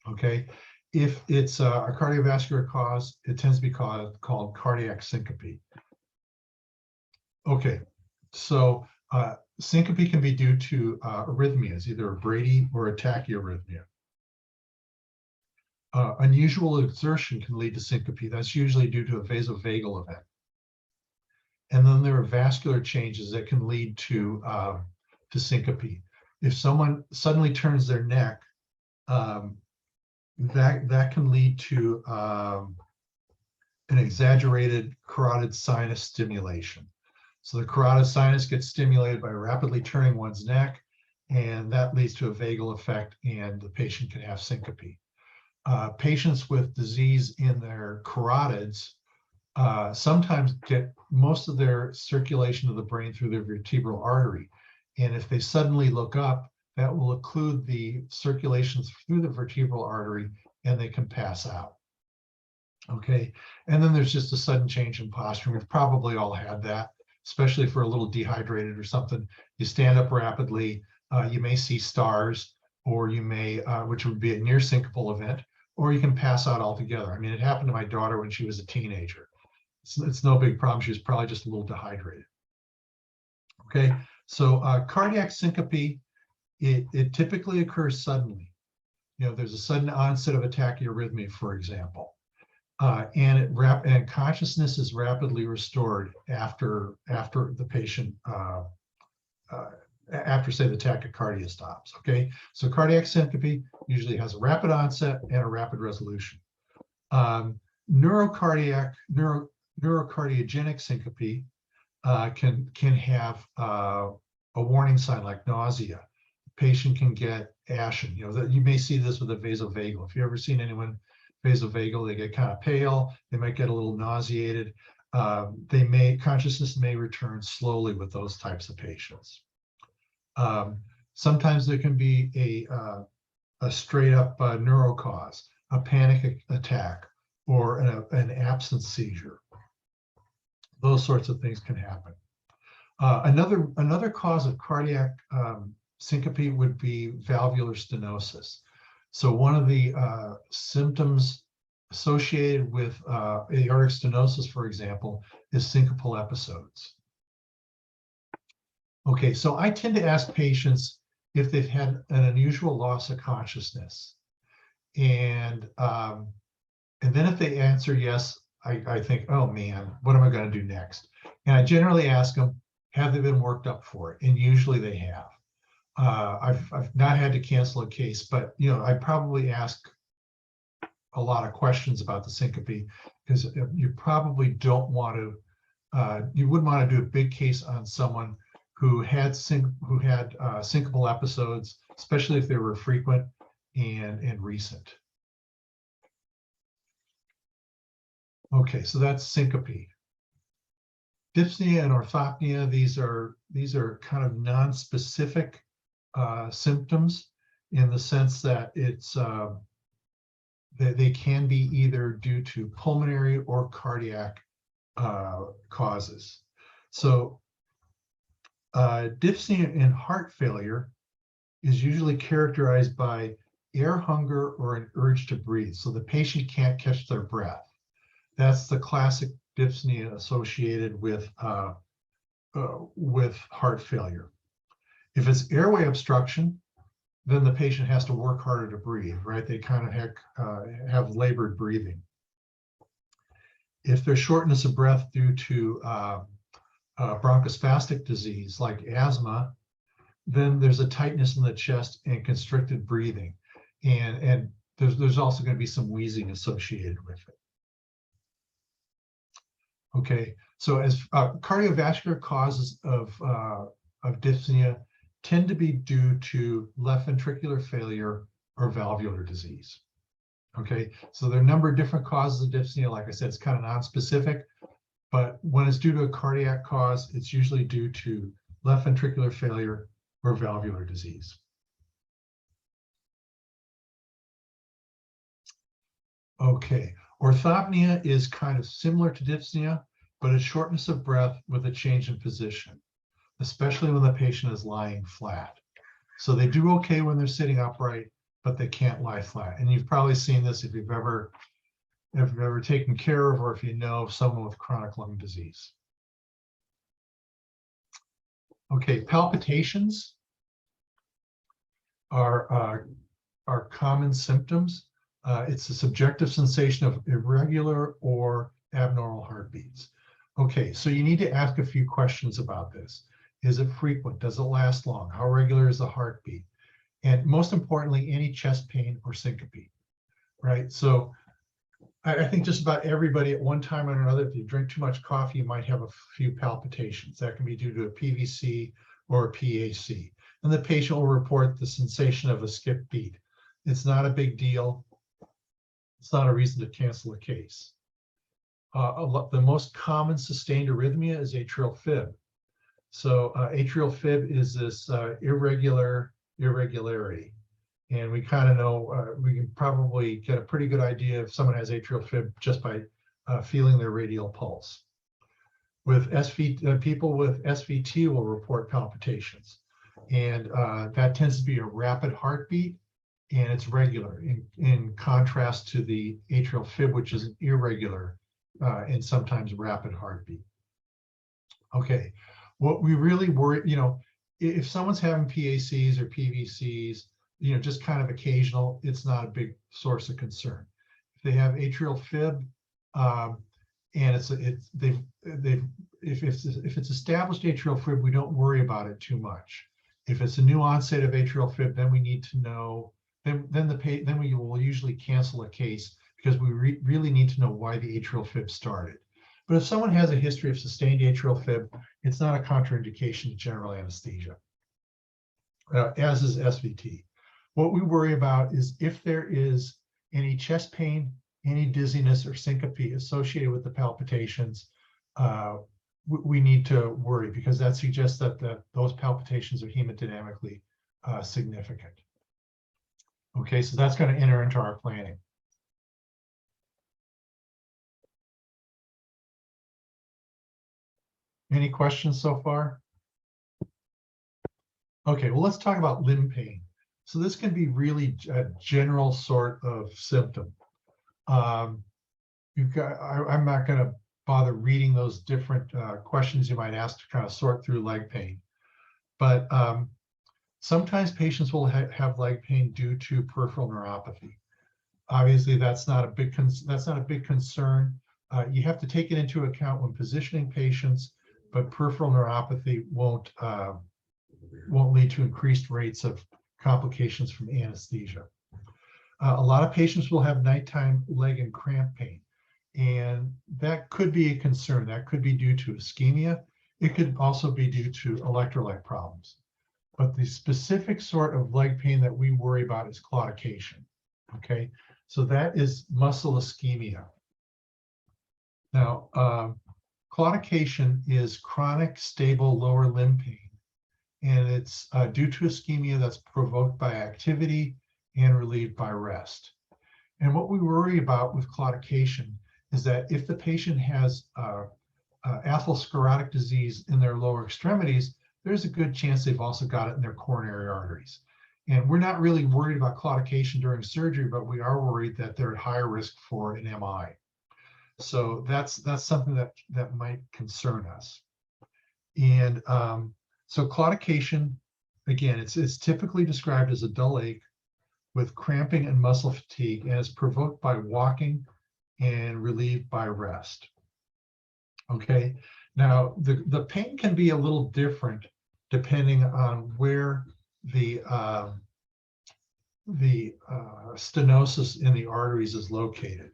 Okay, if it's a cardiovascular cause, it tends to be called cardiac syncope. Okay, so syncope can be due to arrhythmias, either a Brady or a tachyarrhythmia. Unusual exertion can lead to syncope. That's usually due to a vasovagal event. And then there are vascular changes that can lead to syncope. If someone suddenly turns their neck, that can lead to an exaggerated carotid sinus stimulation. So the carotid sinus gets stimulated by rapidly turning one's neck, and that leads to a vagal effect, and the patient can have syncope. Patients with disease in their carotids sometimes get most of their circulation to the brain through their vertebral artery. And if they suddenly look up, that will occlude the circulation through the vertebral artery, and they can pass out. Okay, and then there's just a sudden change in posture. We've probably all had that, especially if we're a little dehydrated or something. You stand up rapidly, you may see stars, or you may, which would be a near syncopal event, or you can pass out altogether. I mean, it happened to my daughter when she was a teenager. It's no big problem. She was probably just a little dehydrated. Okay, so cardiac syncope, it typically occurs suddenly. You know, there's a sudden onset of a tachyarrhythmia, for example, and consciousness is rapidly restored after the patient, after say the tachycardia stops. Okay, so cardiac syncope usually has a rapid onset and a rapid resolution. Neurocardiogenic syncope can have a warning sign like nausea. The patient can get ashen. You know, you may see this with a vasovagal. If you've ever seen anyone vasovagal, they get kind of pale. They might get a little nauseated. Consciousness may return slowly with those types of patients. Sometimes there can be a straight up neuro cause, a panic attack, or an absence seizure. Those sorts of things can happen. Another cause of cardiac syncope would be valvular stenosis. So one of the symptoms associated with aortic stenosis, for example, is syncopal episodes. Okay, so I tend to ask patients if they've had an unusual loss of consciousness. And then if they answer yes, I think, oh man, what am I going to do next? And I generally ask them, have they been worked up for it? And usually they have. I've not had to cancel a case, but I probably ask a lot of questions about the syncope because you probably don't want to. You wouldn't want to do a big case on someone who had syncopal episodes, especially if they were frequent and recent. Okay, so that's syncope. Dyspnea and orthopnea, these are kind of non-specific symptoms in the sense that they can be either due to pulmonary or cardiac causes. So dyspnea and heart failure is usually characterized by air hunger or an urge to breathe. So the patient can't catch their breath. That's the classic dyspnea associated with heart failure. If it's airway obstruction, then the patient has to work harder to breathe, right? They kind of have labored breathing. If there's shortness of breath due to bronchospastic disease like asthma, then there's a tightness in the chest and constricted breathing. And there's also going to be some wheezing associated with it. Okay, so as cardiovascular causes of dyspnea tend to be due to left ventricular failure or valvular disease. Okay, so there are a number of different causes of dyspnea. Like I said, it's kind of non-specific, but when it's due to a cardiac cause, it's usually due to left ventricular failure or valvular disease. Okay, orthopnea is kind of similar to dyspnea, but it's shortness of breath with a change in position, especially when the patient is lying flat. So they do okay when they're sitting upright, but they can't lie flat. And you've probably seen this if you've ever taken care of or if you know someone with chronic lung disease. Okay, palpitations are common symptoms. It's a subjective sensation of irregular or abnormal heartbeats. Okay, so you need to ask a few questions about this. Is it frequent? Does it last long? How regular is the heartbeat? And most importantly, any chest pain or syncope, right? So I think just about everybody at one time or another, if you drink too much coffee, you might have a few palpitations. That can be due to a PVC or a PAC. And the patient will report the sensation of a skip beat. It's not a big deal. It's not a reason to cancel a case. The most common sustained arrhythmia is atrial fib. So atrial fib is this irregularity. And we kind of know, we can probably get a pretty good idea if someone has atrial fib just by feeling their radial pulse. With people with SVT will report palpitations. And that tends to be a rapid heartbeat, and it's regular in contrast to the atrial fib, which is an irregular and sometimes rapid heartbeat. Okay, what we really worry, if someone's having PACs or PVCs, just kind of occasional, it's not a big source of concern. If they have atrial fib, and if it's established atrial fib, we don't worry about it too much. If it's a new onset of atrial fib, then we need to know. Then we will usually cancel a case because we really need to know why the atrial fib started. But if someone has a history of sustained atrial fib, it's not a contraindication to general anesthesia, as is SVT. What we worry about is if there is any chest pain, any dizziness or syncope associated with the palpitations, we need to worry because that suggests that those palpitations are hemodynamically significant. Okay, so that's going to enter into our planning. Any questions so far? Okay, well, let's talk about limb pain. So this can be really a general sort of symptom. I'm not going to bother reading those different questions you might ask to kind of sort through leg pain. But sometimes patients will have leg pain due to peripheral neuropathy. Obviously, that's not a big concern. You have to take it into account when positioning patients, but peripheral neuropathy won't lead to increased rates of complications from anesthesia. A lot of patients will have nighttime leg and cramp pain, and that could be a concern. That could be due to ischemia. It could also be due to electrolyte problems. But the specific sort of leg pain that we worry about is claudication. Okay, so that is muscle ischemia. Now, claudication is chronic, stable lower limb pain, and it's due to ischemia that's provoked by activity and relieved by rest. And what we worry about with claudication is that if the patient has atherosclerotic disease in their lower extremities, there's a good chance they've also got it in their coronary arteries. And we're not really worried about claudication during surgery, but we are worried that they're at higher risk for an MI. So that's something that might concern us. And so claudication, again, it's typically described as a dull ache with cramping and muscle fatigue, and is provoked by walking and relieved by rest. Okay, now the pain can be a little different depending on where the stenosis in the arteries is located.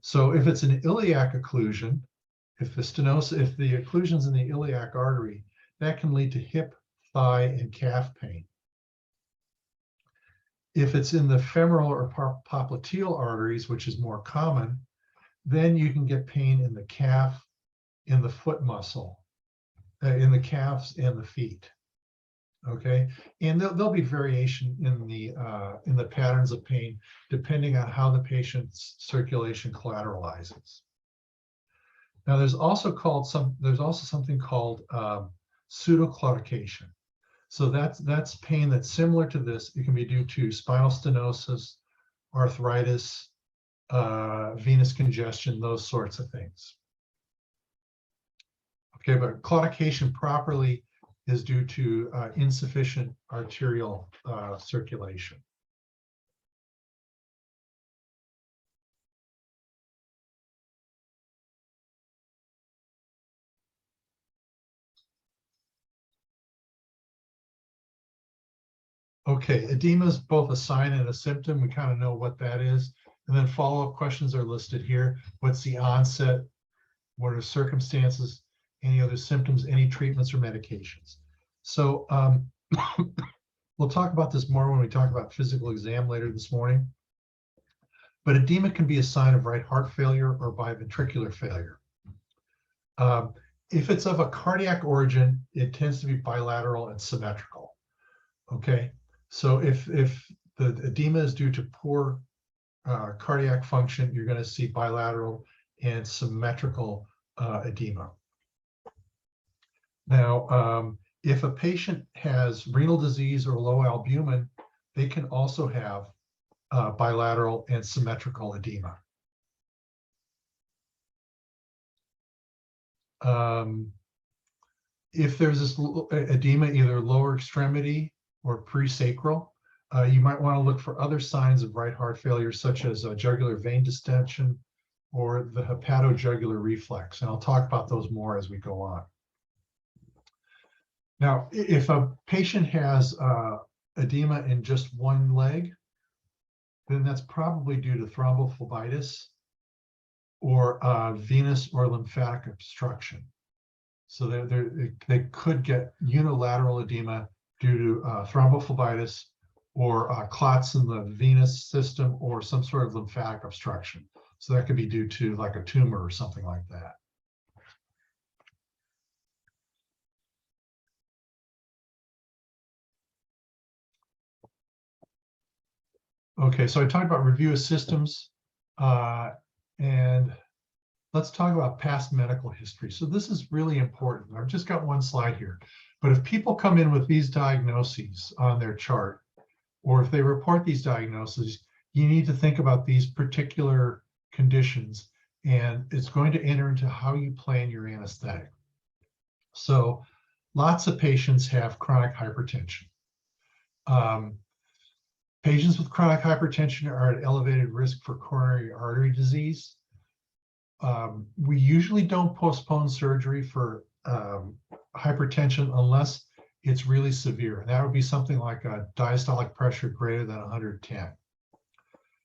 So if it's an iliac occlusion, if the occlusion's in the iliac artery, that can lead to hip, thigh, and calf pain. If it's in the femoral or popliteal arteries, which is more common, then you can get pain in the calf, in the foot muscle, in the calves and the feet. Okay, and there'll be variation in the patterns of pain depending on how the patient's circulation collateralizes. Now, there's also something called pseudoclaudication. So that's pain that's similar to this. It can be due to spinal stenosis, arthritis, venous congestion, those sorts of things. Okay, but claudication properly is due to insufficient arterial circulation. Okay, edema is both a sign and a symptom. We kind of know what that is. And then follow-up questions are listed here. What's the onset? What are circumstances? Any other symptoms, any treatments or medications? So we'll talk about this more when we talk about physical exam later this morning. But edema can be a sign of right heart failure or biventricular failure. If it's of a cardiac origin, it tends to be bilateral and symmetrical. Okay, so if the edema is due to poor cardiac function, you're going to see bilateral and symmetrical edema. Now, if a patient has renal disease or low albumin, they can also have bilateral and symmetrical edema. If there's this edema, either lower extremity or presacral, you might want to look for other signs of right heart failure, such as jugular vein distension or the hepatojugular reflex. And I'll talk about those more as we go on. Now, if a patient has edema in just one leg, then that's probably due to thrombophlebitis or venous or lymphatic obstruction. So they could get unilateral edema due to thrombophlebitis or clots in the venous system or some sort of lymphatic obstruction. So that could be due to like a tumor or something like that. Okay, so I talked about review of systems, and let's talk about past medical history. So this is really important. I've just got one slide here, But if people come in with these diagnoses on their chart, or if they report these diagnoses, you need to think about these particular conditions, and it's going to enter into how you plan your anesthetic. So lots of patients have chronic hypertension. Patients with chronic hypertension are at elevated risk for coronary artery disease. We usually don't postpone surgery for hypertension unless it's really severe. And that would be something like a diastolic pressure greater than 110.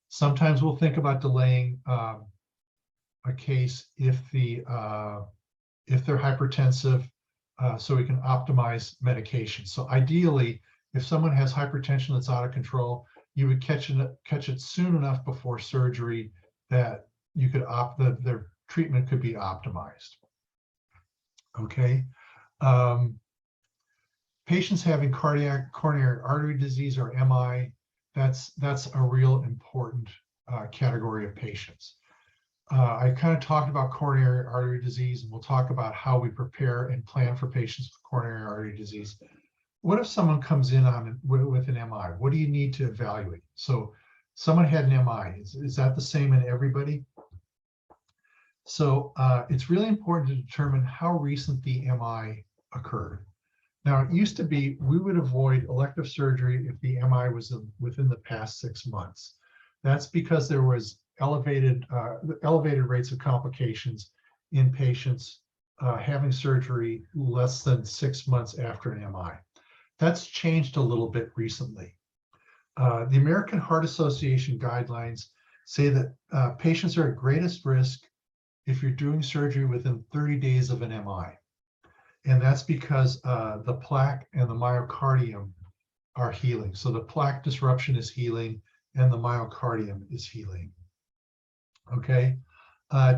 Sometimes we'll think about delaying a case if they're hypertensive, so we can optimize medication. So ideally, if someone has hypertension that's out of control, you would catch it soon enough before surgery that you could their treatment could be optimized. Okay. Patients having coronary artery disease or MI, that's a real important category of patients. I kind of talked about coronary artery disease, and we'll talk about how we prepare and plan for patients with coronary artery disease. What if someone comes in with an MI? What do you need to evaluate? So someone had an MI. Is that the same in everybody? So it's really important to determine how recent the MI occurred. Now, it used to be we would avoid elective surgery if the MI was within the past 6 months. That's because there was elevated rates of complications in patients having surgery less than 6 months after an MI. That's changed a little bit recently. The American Heart Association guidelines say that patients are at greatest risk if you're doing surgery within 30 days of an MI. And that's because the plaque and the myocardium are healing. So the plaque disruption is healing and the myocardium is healing. Okay.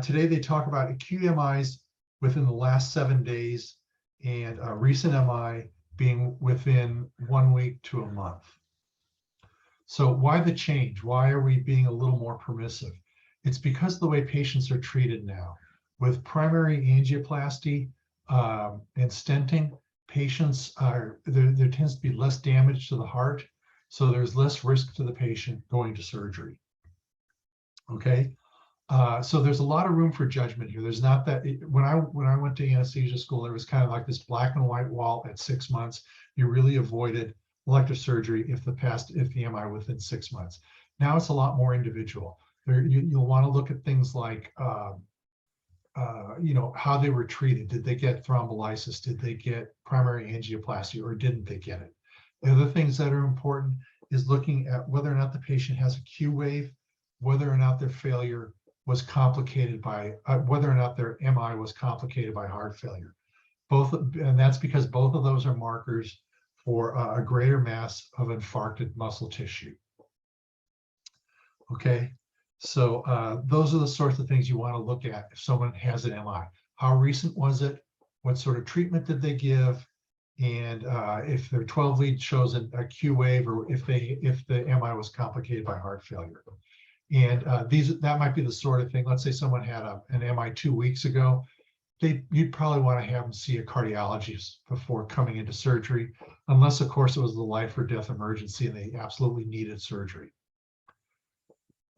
Today they talk about acute MIs within the last 7 days and recent MI being within 1 week to a month. So why the change? Why are we being a little more permissive? It's because of the way patients are treated now. With primary angioplasty and stenting, patients there tends to be less damage to the heart, so there's less risk to the patient going to surgery. Okay, so there's a lot of room for judgment here. There's not that when I went to anesthesia school, there was kind of like this black and white wall at 6 months. You really avoided elective surgery if the MI within 6 months. Now it's a lot more individual. You'll want to look at things like how they were treated. Did they get thrombolysis? Did they get primary angioplasty, or didn't they get it? The other things that are important is looking at whether or not the patient has a Q wave, whether or not their failure was complicated by, whether or not their MI was complicated by heart failure. And that's because both of those are markers for a greater mass of infarcted muscle tissue. Okay. So those are the sorts of things you want to look at if someone has an MI. How recent was it? What sort of treatment did they give? And if their 12 lead shows a Q wave, or if the MI was complicated by heart failure. And that might be the sort of thing. Let's say someone had an MI 2 weeks ago. You'd probably want to have them see a cardiologist before coming into surgery, unless, of course, it was the life or death emergency and they absolutely needed surgery.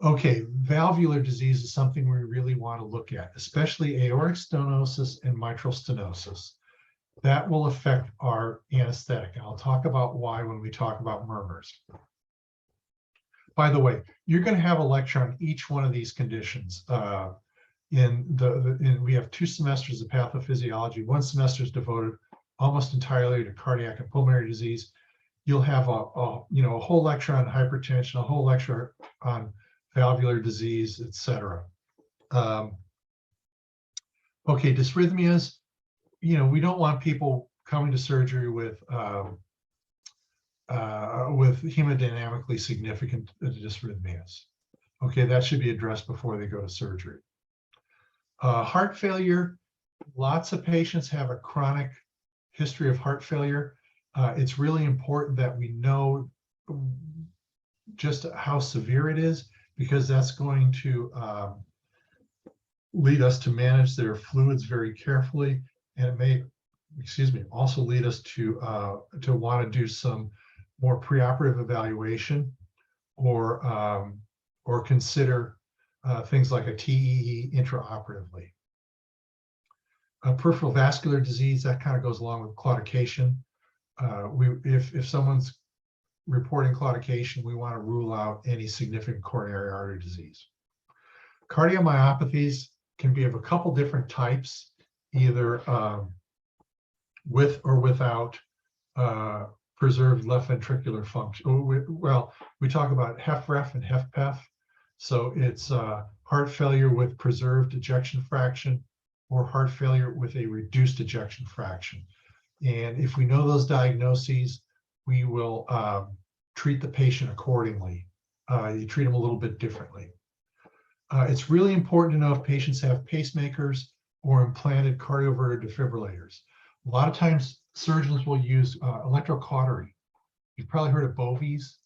Okay, valvular disease is something we really want to look at, especially aortic stenosis and mitral stenosis. That will affect our anesthetic, and I'll talk about why when we talk about murmurs. By the way, you're going to have a lecture on each one of these conditions. We have 2 semesters of pathophysiology. 1 semester is devoted almost entirely to cardiac and pulmonary disease. You'll have a whole lecture on hypertension, a whole lecture on valvular disease, etc. Okay, dysrhythmias. We don't want people coming to surgery with hemodynamically significant dysrhythmias. Okay, that should be addressed before they go to surgery. Heart failure. Lots of patients have a chronic history of heart failure. It's really important that we know just how severe it is, because that's going to lead us to manage their fluids very carefully, and it may also lead us to want to do some more preoperative evaluation or consider things like a TEE intraoperatively. Peripheral vascular disease, that kind of goes along with claudication. If someone's reporting claudication, we want to rule out any significant coronary artery disease. Cardiomyopathies can be of a couple different types, either with or without preserved left ventricular function. Well, we talk about HFrEF and HFpEF. So it's heart failure with preserved ejection fraction or heart failure with a reduced ejection fraction. And if we know those diagnoses, we will treat the patient accordingly. You treat them a little bit differently. It's really important to know if patients have pacemakers or implanted cardioverter defibrillators. A lot of times surgeons will use electrocautery. You've probably heard of Bovies.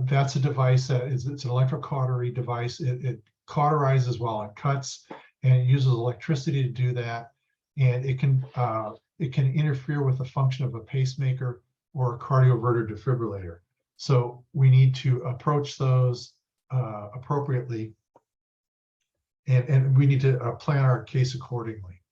That's a device it's an electrocautery device. It cauterizes while it cuts, and it uses electricity to do that. And it can interfere with the function of a pacemaker or a cardioverter defibrillator. So we need to approach those appropriately, and we need to plan our case accordingly.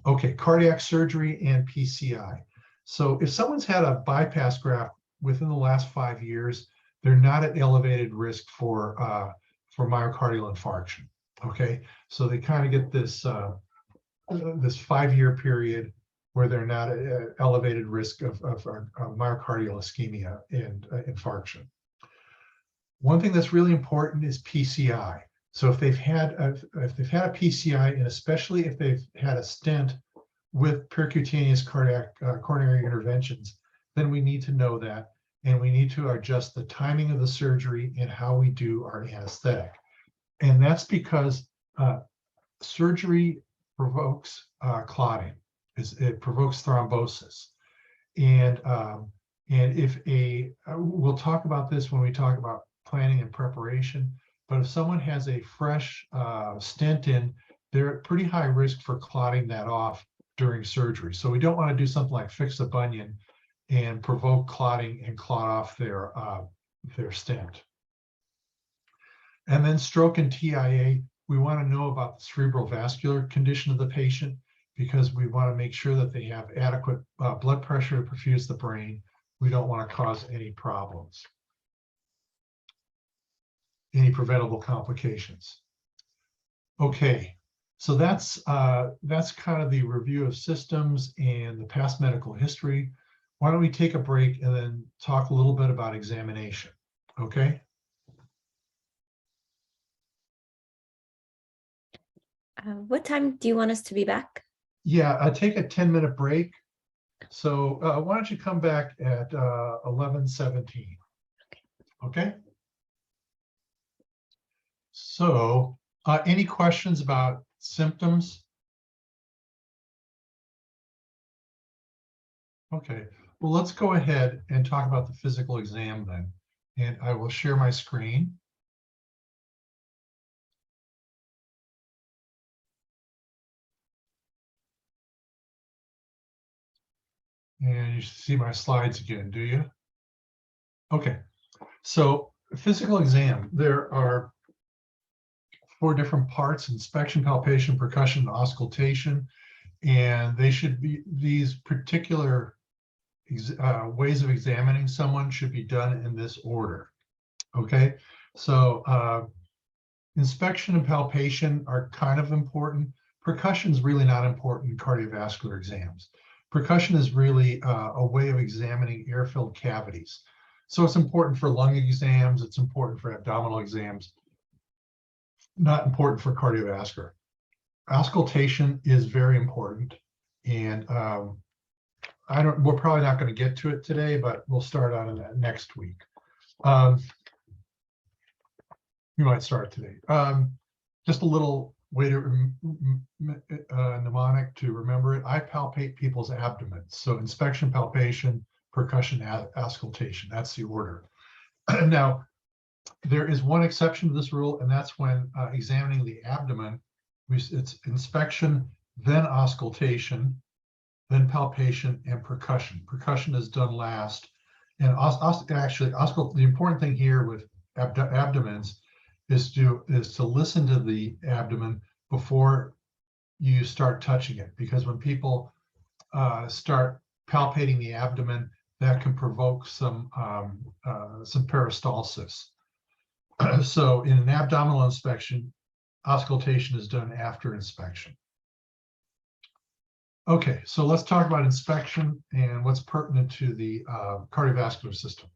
Okay, cardiac surgery and PCI. So if someone's had a bypass graft within the last 5 years, they're not at elevated risk for myocardial infarction. Okay, so they kind of get this 5-year period where they're not at elevated risk of myocardial ischemia and infarction. One thing that's really important is PCI. So if they've had a PCI, and especially if they've had a stent with percutaneous coronary interventions, then we need to know that, and we need to adjust the timing of the surgery and how we do our anesthetic. And that's because surgery provokes clotting. It provokes thrombosis. And if we'll talk about this when we talk about planning and preparation, but if someone has a fresh stent in, they're at pretty high risk for clotting that off during surgery. So we don't want to do something like fix a bunion and provoke clotting and clot off their stent. And then stroke and TIA, we want to know about the cerebral vascular condition of the patient, because we want to make sure that they have adequate blood pressure to perfuse the brain. We don't want to cause any problems, any preventable complications. Okay, so that's kind of the review of systems and the past medical history. Why don't we take a break and then talk a little bit about examination, okay? What time do you want us to be back? Yeah, take a 10-minute break. So why don't you come back at 11:17? Okay. So any questions about symptoms? Okay, well, let's go ahead and talk about the physical exam then. And I will share my screen. And you see my slides again, do you? Okay, so physical exam, there are 4 different parts: inspection, palpation, percussion, and auscultation. And they should be, these particular ways of examining someone should be done in this order. Okay, so inspection and palpation are kind of important. Percussion is really not important in cardiovascular exams. Percussion is really a way of examining air-filled cavities. So it's important for lung exams, it's important for abdominal exams, not important for cardiovascular. Auscultation is very important, and we're probably not going to get to it today, but we'll start on it next week. We might start today. Just a little way to mnemonic to remember it. I palpate people's abdomens. So inspection, palpation, percussion, auscultation. That's the order. Now, there is one exception to this rule, and that's when examining the abdomen. It's inspection then auscultation, then palpation and percussion. Percussion is done last. And the important thing here with abdomens is to listen to the abdomen before you start touching it, because when people start palpating the abdomen, that can provoke some peristalsis. So in an abdominal inspection, auscultation is done after inspection. Okay, so let's talk about inspection and what's pertinent to the cardiovascular system.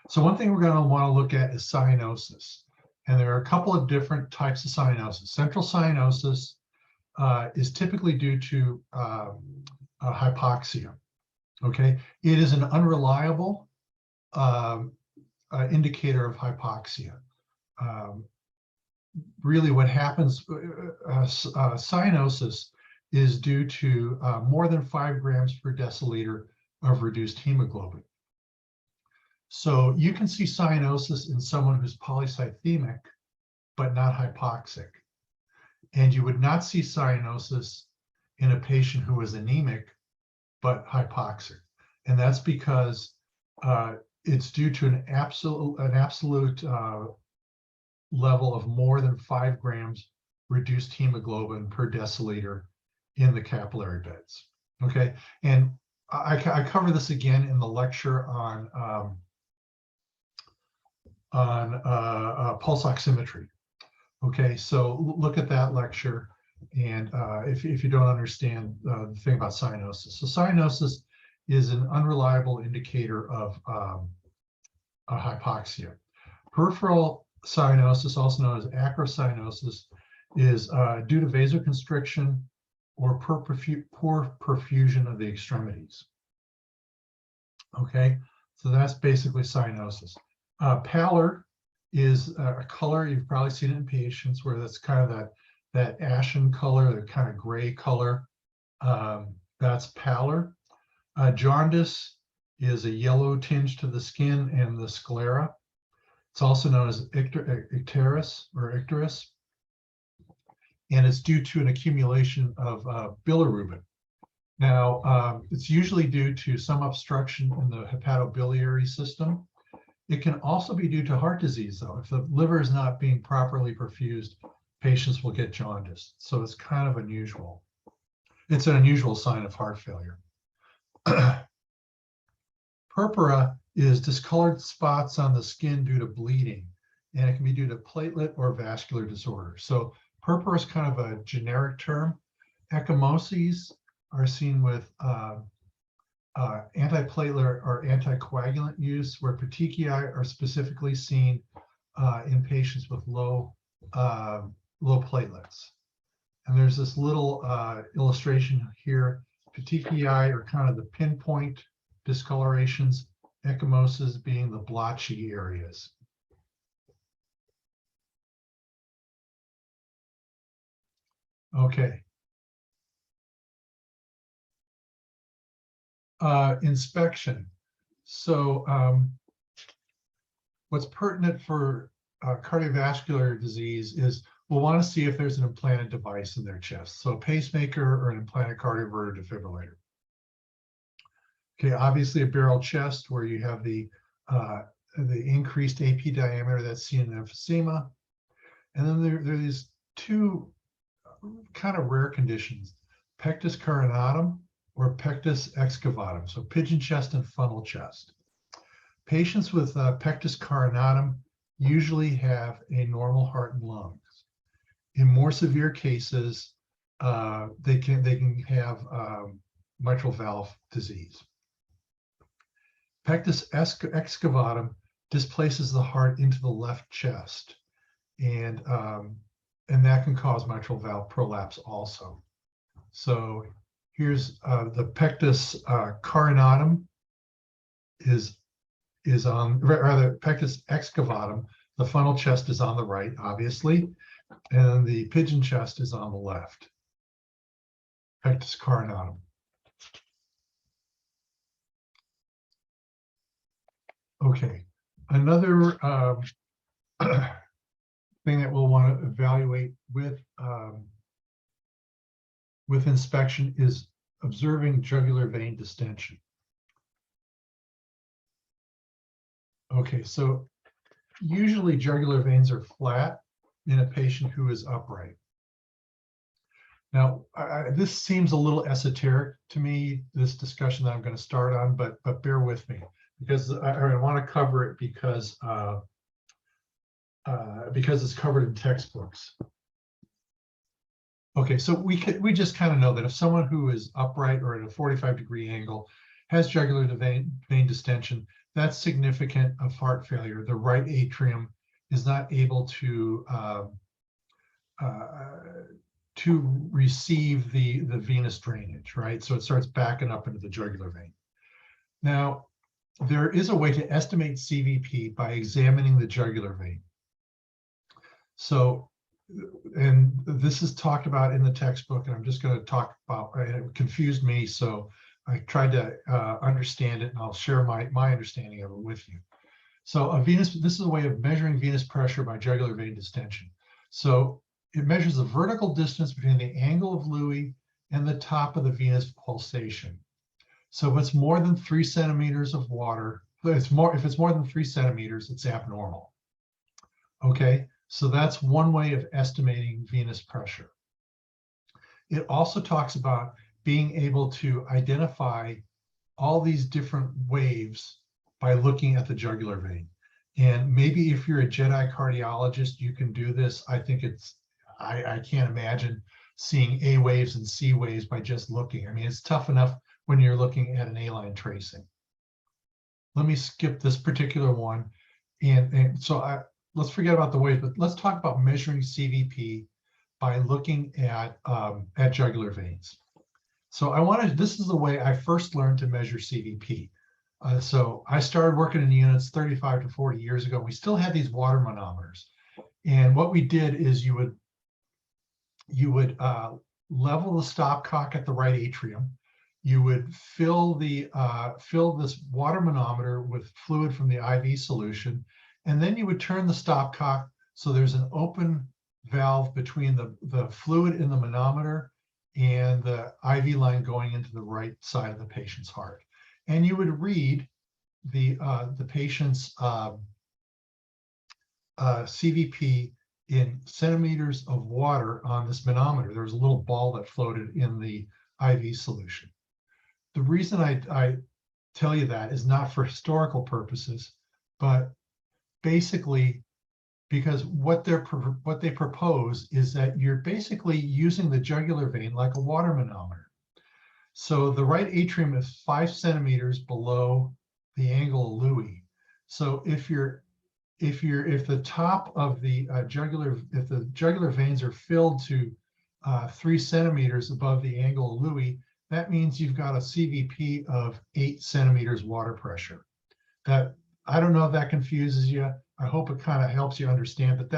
So one thing we're going to want to look at is cyanosis. And there are a couple of different types of cyanosis. Central cyanosis is typically due to hypoxia. Okay, it is an unreliable indicator of hypoxia. Really what happens, cyanosis is due to more than 5 grams per deciliter of reduced hemoglobin. So you can see cyanosis in someone who's polycythemic, but not hypoxic. And you would not see cyanosis in a patient who is anemic, but hypoxic. And that's because it's due to an absolute level of more than 5 grams reduced hemoglobin per deciliter in the capillary beds. Okay, and I cover this again in the lecture on pulse oximetry. Okay, so look at that lecture, and if you don't understand the thing about cyanosis. So cyanosis is an unreliable indicator of a hypoxia. Peripheral cyanosis, also known as acrocyanosis, is due to vasoconstriction or poor perfusion of the extremities. Okay, so that's basically cyanosis. Pallor is a color, you've probably seen it in patients, where that's kind of that ashen color, the kind of gray color. That's pallor. Jaundice is a yellow tinge to the skin and the sclera. It's also known as icterus or icterus. And it's due to an accumulation of bilirubin. Now, it's usually due to some obstruction in the hepatobiliary system. It can also be due to heart disease, though. If the liver is not being properly perfused, patients will get jaundice. So it's kind of unusual. It's an unusual sign of heart failure. Purpura is discolored spots on the skin due to bleeding, and it can be due to platelet or vascular disorder. So purpura is kind of a generic term. Ecchymoses are seen with antiplatelet or anticoagulant use, where petechiae are specifically seen in patients with low platelets. And there's this little illustration here. Petechiae are kind of the pinpoint discolorations, ecchymoses being the blotchy areas. Okay. Inspection. So what's pertinent for cardiovascular disease is we'll want to see if there's an implanted device in their chest. So a pacemaker or an implanted cardioverter defibrillator. Okay, obviously a barrel chest where you have the increased AP diameter that's seen in emphysema. And then there are these two kind of rare conditions, pectus carinatum or pectus excavatum, so pigeon chest and funnel chest. Patients with pectus carinatum usually have a normal heart and lungs. In more severe cases, they can have mitral valve disease. Pectus excavatum displaces the heart into the left chest, and that can cause mitral valve prolapse also. So here's the pectus carinatum is on, rather pectus excavatum. The funnel chest is on the right, obviously, and the pigeon chest is on the left. Pectus carinatum. Okay, another thing that we'll want to evaluate with with inspection is observing jugular vein distension. Okay, so usually jugular veins are flat in a patient who is upright. Now, this seems a little esoteric to me, this discussion that I'm going to start on, but bear with me, because I want to cover it because it's covered in textbooks. Okay, so we just kind of know that if someone who is upright or at a 45-degree angle has jugular vein distension, that's significant of heart failure. The right atrium is not able to receive the venous drainage, right? So it starts backing up into the jugular vein. Now, there is a way to estimate CVP by examining the jugular vein. So, and this is talked about in the textbook, and I'm just going to talk about, it confused me, so I tried to understand it, and I'll share my understanding of it with you. So this is a way of measuring venous pressure by jugular vein distension. So it measures the vertical distance between the angle of Louis and the top of the venous pulsation. So if it's more than 3 centimeters of water, if it's more than 3 centimeters, it's abnormal. Okay, so that's one way of estimating venous pressure. It also talks about being able to identify all these different waves by looking at the jugular vein. And maybe if you're a Jedi cardiologist, you can do this. I think I can't imagine seeing A waves and C waves by just looking. I mean, it's tough enough when you're looking at an A-line tracing. Let me skip this particular one. And so let's forget about the waves, but let's talk about measuring CVP by looking at jugular veins. So this is the way I first learned to measure CVP. So I started working in units 35 to 40 years ago. We still had these water manometers. And what we did is you would level the stopcock at the right atrium. You would fill this water manometer with fluid from the IV solution, and then you would turn the stopcock so there's an open valve between the fluid in the manometer and the IV line going into the right side of the patient's heart. And you would read the patient's CVP in centimeters of water on this manometer. There was a little ball that floated in the IV solution. The reason I tell you that is not for historical purposes, but basically because what they propose is that you're basically using the jugular vein like a water manometer. So the right atrium is 5 centimeters below the angle of Louis. So if the top of the if the jugular veins are filled to 3 centimeters above the angle of Louis, that means you've got a CVP of 8 centimeters water pressure. That, I don't know if that confuses you. I hope it kind of helps you understand, but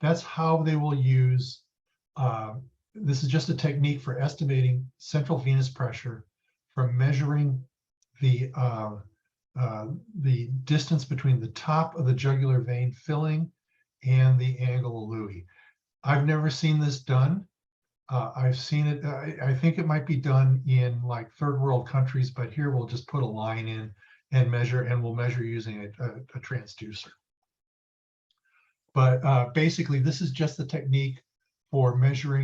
that's how they will use. This is just a technique for estimating central venous pressure from measuring the distance between the top of the jugular vein filling and the angle of Louis. I've never seen this done. I've seen it, I think it might be done in like third world countries, but here we'll just put a line in and measure, and we'll measure using a transducer. But basically, this is just the technique for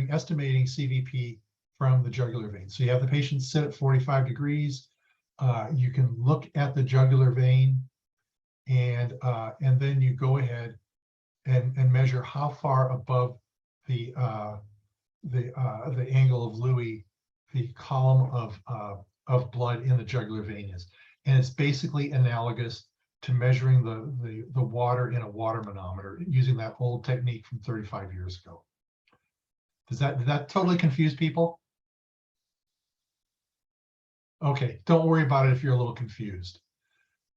estimating CVP from the jugular vein. So you have the patient sit at 45 degrees. You can look at the jugular vein, and then you go ahead and measure how far above the angle of Louis the column of blood in the jugular vein is. And it's basically analogous to measuring the water in a water manometer using that old technique from 35 years ago. Did that totally confuse people? Okay, don't worry about it if you're a little confused.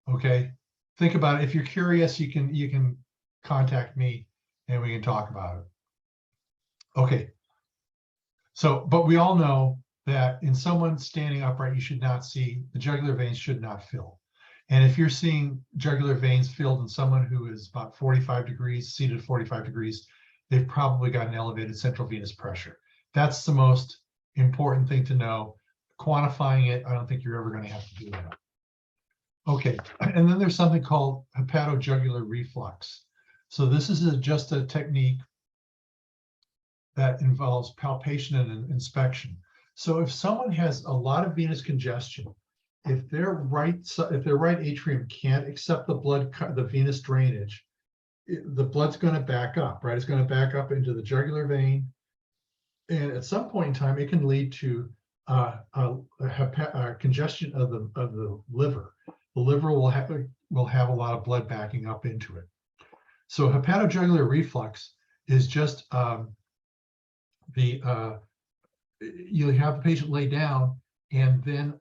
Okay, think about it. If you're curious, you can contact me and we can talk about it. Okay. So, but we all know that in someone standing upright, you should not see, the jugular veins should not fill. And if you're seeing jugular veins filled in someone who is about 45 degrees, seated at 45 degrees, they've probably got an elevated central venous pressure. That's the most important thing to know. Quantifying it, I don't think you're ever going to have to do that. Okay, and then there's something called hepatojugular reflux. So this is just a technique that involves palpation and inspection. So if someone has a lot of venous congestion, if their right atrium can't accept the venous drainage, the blood's going to back up, right? It's going to back up into the jugular vein, and at some point in time, it can lead to congestion of the liver. The liver will have a lot of blood backing up into it. So hepatojugular reflux is just you have the patient lay down and then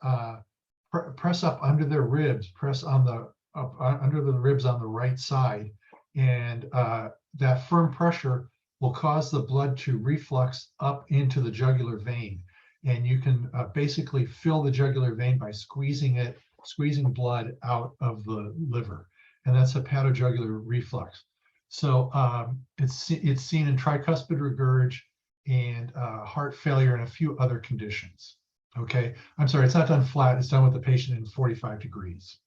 press up under their ribs, press on under the ribs on the right side, and that firm pressure will cause the blood to reflux up into the jugular vein. And you can basically fill the jugular vein by squeezing blood out of the liver. And that's hepatojugular reflux. So it's seen in tricuspid regurg and heart failure and a few other conditions. Okay, I'm sorry, it's not done flat, it's done with the patient in 45 degrees.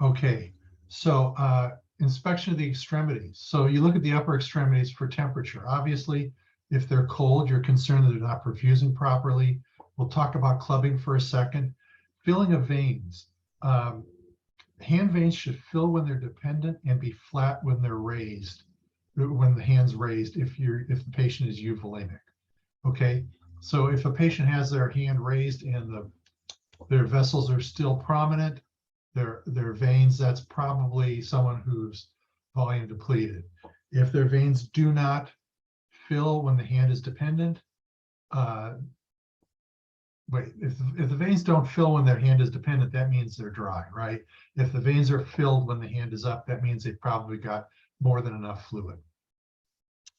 Okay, so inspection of the extremities. So you look at the upper extremities for temperature. Obviously, if they're cold, you're concerned that they're not perfusing properly. We'll talk about clubbing for a second. Filling of veins. Hand veins should fill when they're dependent and be flat when they're raised, when the hand's raised, if the patient is euvolemic. Okay, so if a patient has their hand raised and their vessels are still prominent, their veins, that's probably someone who's volume depleted. If their veins do not fill when the hand is dependent, if the veins don't fill when their hand is dependent, that means they're dry, right? If the veins are filled when the hand is up, that means they've probably got more than enough fluid.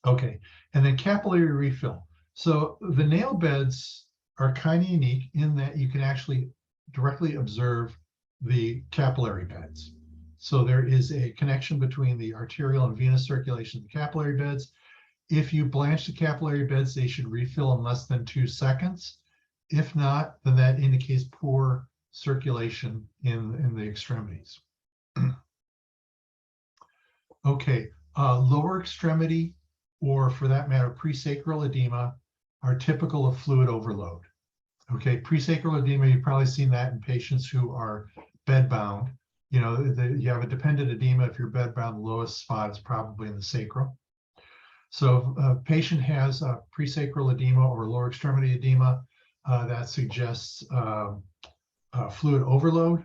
Okay, and then capillary refill. So the nail beds are kind of unique in that you can actually directly observe the capillary beds. So there is a connection between the arterial and venous circulation of the capillary beds. If you blanch the capillary beds, they should refill in less than 2 seconds. If not, then that indicates poor circulation in the extremities. Okay, lower extremity, or for that matter, presacral edema, are typical of fluid overload. Okay, presacral edema, you've probably seen that in patients who are bedbound. You know, you have a dependent edema. If you're bedbound, the lowest spot is probably in the sacrum. So if a patient has presacral edema or lower extremity edema, that suggests fluid overload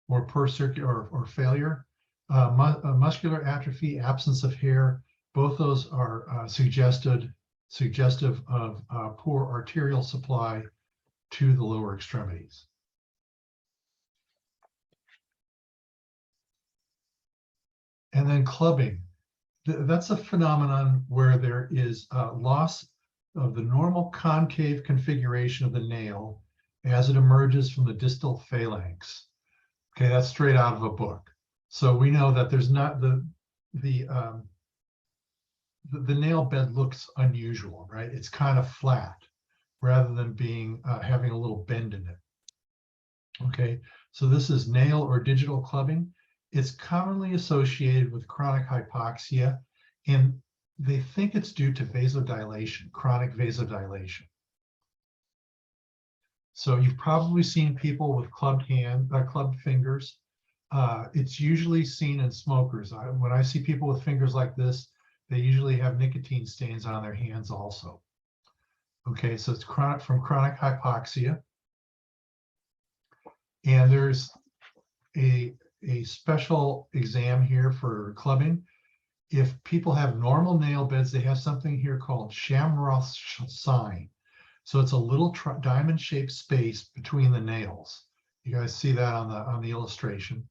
or poor or failure. Muscular atrophy, absence of hair, both those are suggestive of poor arterial supply to the lower extremities. And then clubbing. That's a phenomenon where there is loss of the normal concave configuration of the nail as it emerges from the distal phalanx. Okay, that's straight out of a book. So we know that there's not the nail bed looks unusual, right? It's kind of flat rather than being having a little bend in it. Okay, so this is nail or digital clubbing. It's commonly associated with chronic hypoxia, and they think it's due to vasodilation, chronic vasodilation. So you've probably seen people with clubbed fingers. It's usually seen in smokers. When I see people with fingers like this, they usually have nicotine stains on their hands also. Okay, so it's from chronic hypoxia. And there's a special exam here for clubbing. If people have normal nail beds, they have something here called Shamroth's sign. So it's a little diamond-shaped space between the nails. You guys see that on the illustration.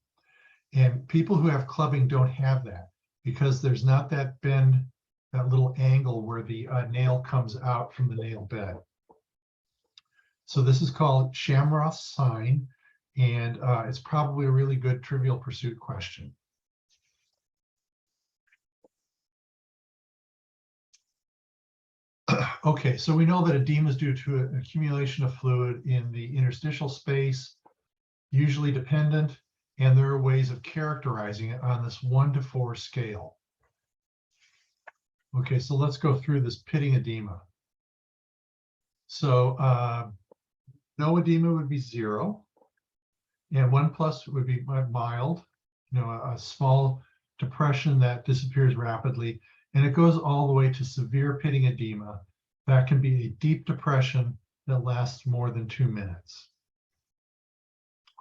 And people who have clubbing don't have that because there's not that bend, that little angle where the nail comes out from the nail bed. So this is called Shamroth's sign. And it's probably a really good Trivial Pursuit question. Okay, so we know that edema is due to an accumulation of fluid in the interstitial space, usually dependent, and there are ways of characterizing it on this 1 to 4 scale. Okay, so let's go through this pitting edema. So no edema would be 0, and 1+ would be mild, a small depression that disappears rapidly, and it goes all the way to severe pitting edema. That can be a deep depression that lasts more than 2 minutes.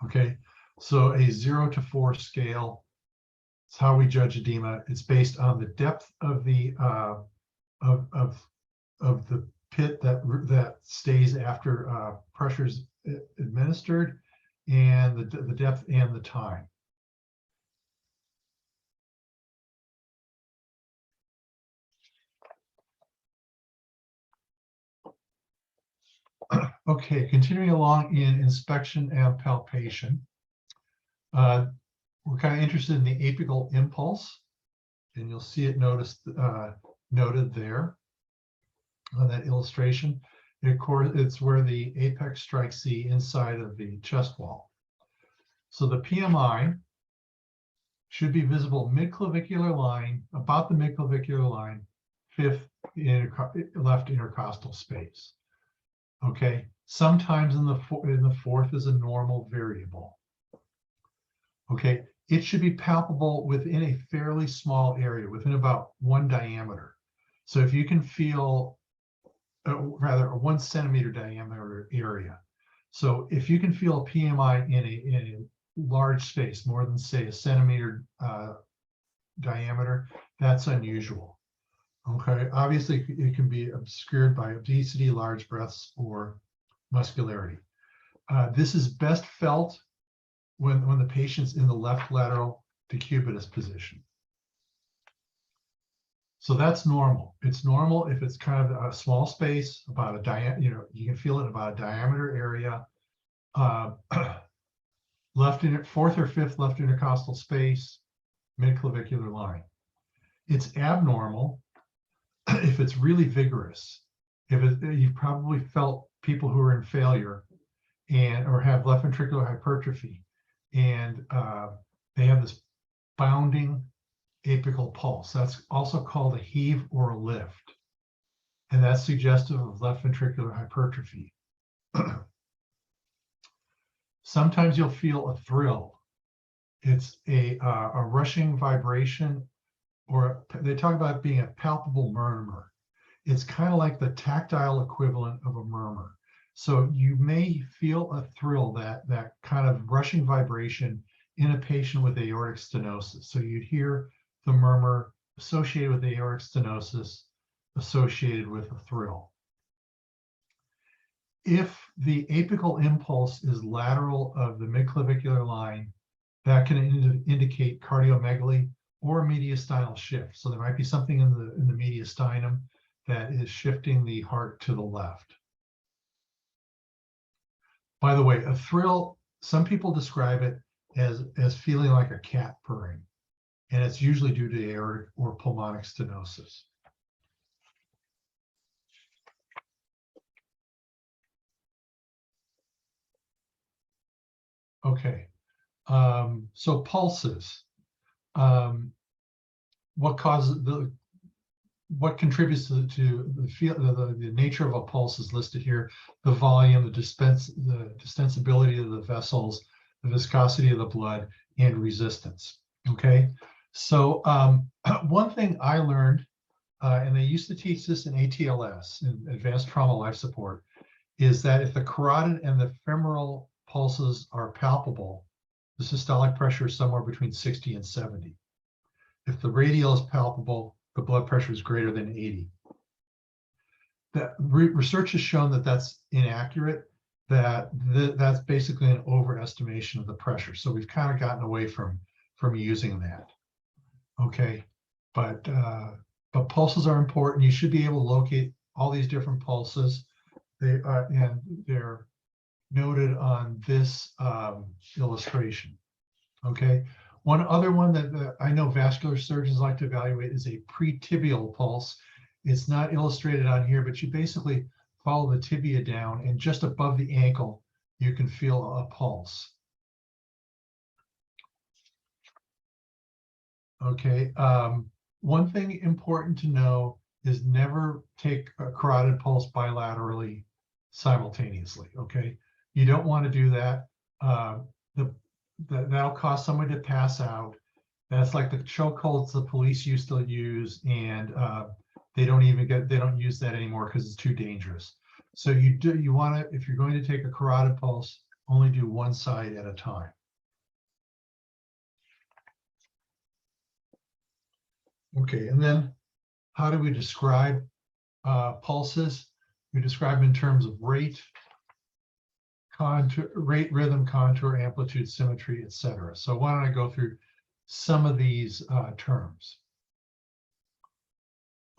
Okay, so a 0 to 4 scale is how we judge edema. It's based on the depth of the of the pit that stays after pressure is administered, and the depth and the time. Okay, continuing along in inspection and palpation. We're kind of interested in the apical impulse, and you'll see it noted there on that illustration. And of course, it's where the apex strikes the inside of the chest wall. So the PMI should be visible mid-clavicular line, about the mid-clavicular line, 5th left intercostal space. Okay, sometimes in the 4th is a normal variable. Okay, it should be palpable within a fairly small area, within about 1 diameter. So if you can feel, rather a 1 centimeter diameter area. So if you can feel a PMI in a large space, more than say 1 centimeter diameter, that's unusual. Okay, obviously it can be obscured by obesity, large breaths, or muscularity. This is best felt when the patient's in the left lateral decubitus position. So that's normal. It's normal if it's kind of a small space, about a you can feel it in about a diameter area. 4th or 5th left intercostal space, mid-clavicular line. It's abnormal if it's really vigorous. You've probably felt people who are in failure or have left ventricular hypertrophy, and they have this bounding apical pulse. That's also called a heave or a lift, and that's suggestive of left ventricular hypertrophy. Sometimes you'll feel a thrill. It's a rushing vibration, or they talk about it being a palpable murmur. It's kind of like the tactile equivalent of a murmur. So you may feel a thrill, that kind of rushing vibration in a patient with aortic stenosis. So you'd hear the murmur associated with aortic stenosis, associated with a thrill. If the apical impulse is lateral of the midclavicular line, that can indicate cardiomegaly or mediastinal shift. So there might be something in the mediastinum that is shifting the heart to the left. By the way, a thrill, some people describe it as feeling like a cat purring, and it's usually due to aortic or pulmonic stenosis. Okay, so pulses. What contributes to the nature of a pulse is listed here: the volume, the distensibility of the vessels, the viscosity of the blood, and resistance. Okay, so one thing I learned, and they used to teach this in ATLS, in advanced trauma life support, is that if the carotid and the femoral pulses are palpable, the systolic pressure is somewhere between 60 and 70. If the radial is palpable, the blood pressure is greater than 80. That research has shown that that's inaccurate, that's basically an overestimation of the pressure. So we've kind of gotten away from using that. Okay, but pulses are important. You should be able to locate all these different pulses. And they're noted on this illustration. Okay. One other one that I know vascular surgeons like to evaluate is a pre-tibial pulse. It's not illustrated on here, but you basically follow the tibia down, and just above the ankle, you can feel a pulse. Okay. One thing important to know is never take a carotid pulse bilaterally simultaneously. Okay. You don't want to do that. That'll cause somebody to pass out. That's like the chokeholds the police used to use, and they don't use that anymore because it's too dangerous. So you want to, if you're going to take a carotid pulse, only do one side at a time. Okay, and then how do we describe pulses? We describe them in terms of rate, contour, rate, rhythm, contour, amplitude, symmetry, etc. So why don't I go through some of these terms?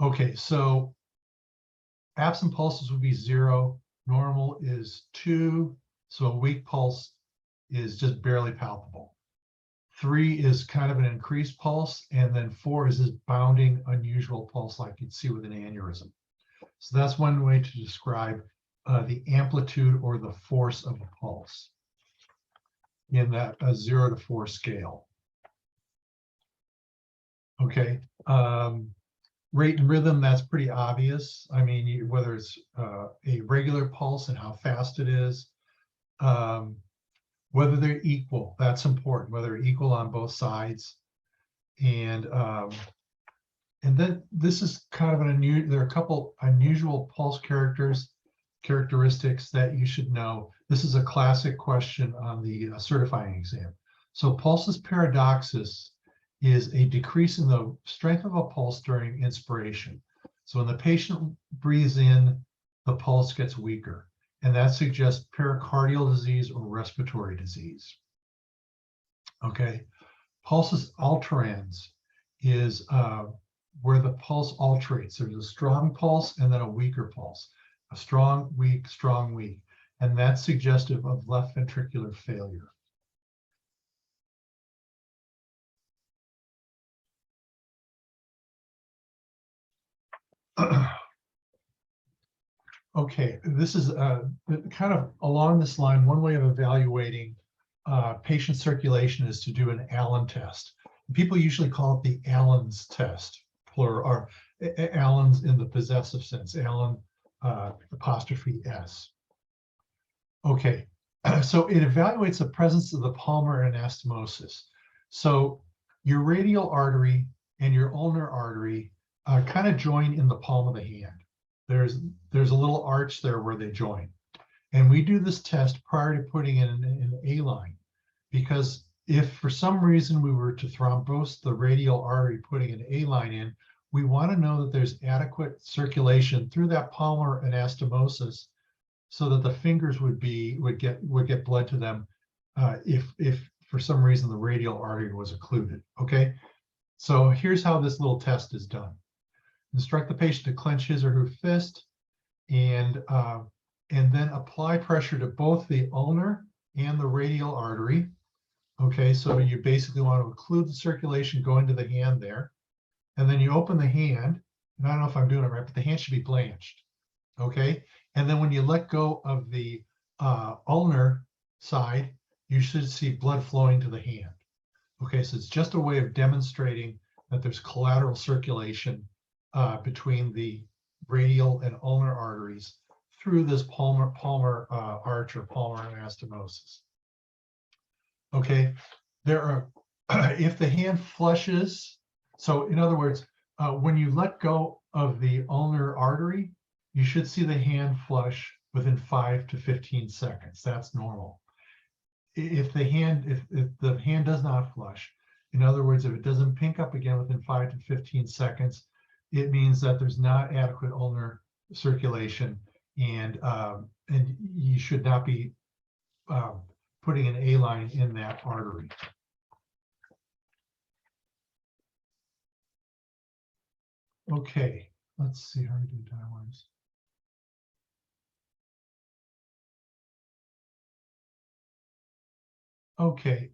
Okay, so absent pulses would be 0, normal is 2, so a weak pulse is just barely palpable. 3 is kind of an increased pulse, and then 4 is this bounding, unusual pulse like you'd see with an aneurysm. So that's one way to describe the amplitude or the force of a pulse in that 0 to 4 scale. Okay, rate and rhythm, that's pretty obvious. I mean, whether it's a regular pulse and how fast it is, whether they're equal, that's important, whether they're equal on both sides. And then this is kind of there are a couple unusual pulse characteristics that you should know. This is a classic question on the certifying exam. So pulsus paradoxus is a decrease in the strength of a pulse during inspiration. So when the patient breathes in, the pulse gets weaker, and that suggests pericardial disease or respiratory disease. Okay, pulsus alterans is where the pulse alternates. There's a strong pulse and then a weaker pulse, a strong, weak, and that's suggestive of left ventricular failure. Okay, this is kind of along this line. One way of evaluating patient circulation is to do an Allen test. People usually call it the Allen's test, plural, or Allen's in the possessive sense, Allen apostrophe S. Okay, so it evaluates the presence of the palmar anastomosis. So your radial artery and your ulnar artery kind of join in the palm of the hand. There's a little arch there where they join. And we do this test prior to putting in an A line, because if for some reason we were to thrombose the radial artery putting an A line in, we want to know that there's adequate circulation through that palmar anastomosis so that the fingers would get blood to them if for some reason the radial artery was occluded. Okay, so here's how this little test is done. Instruct the patient to clench his or her fist, and then apply pressure to both the ulnar and the radial artery. Okay, so you basically want to occlude the circulation going to the hand there, and then you open the hand. And I don't know if I'm doing it right, but the hand should be blanched. Okay, and then when you let go of the ulnar side, you should see blood flowing to the hand. Okay, so it's just a way of demonstrating that there's collateral circulation between the radial and ulnar arteries through this palmar arch or palmar anastomosis. Okay, there are, if the hand flushes, so in other words, when you let go of the ulnar artery, you should see the hand flush within 5 to 15 seconds. That's normal. If the hand does not flush, in other words, if it doesn't pink up again within 5 to 15 seconds, it means that there's not adequate ulnar circulation, and you should not be putting an A line in that artery. Okay, let's see how we do time-wise. Okay.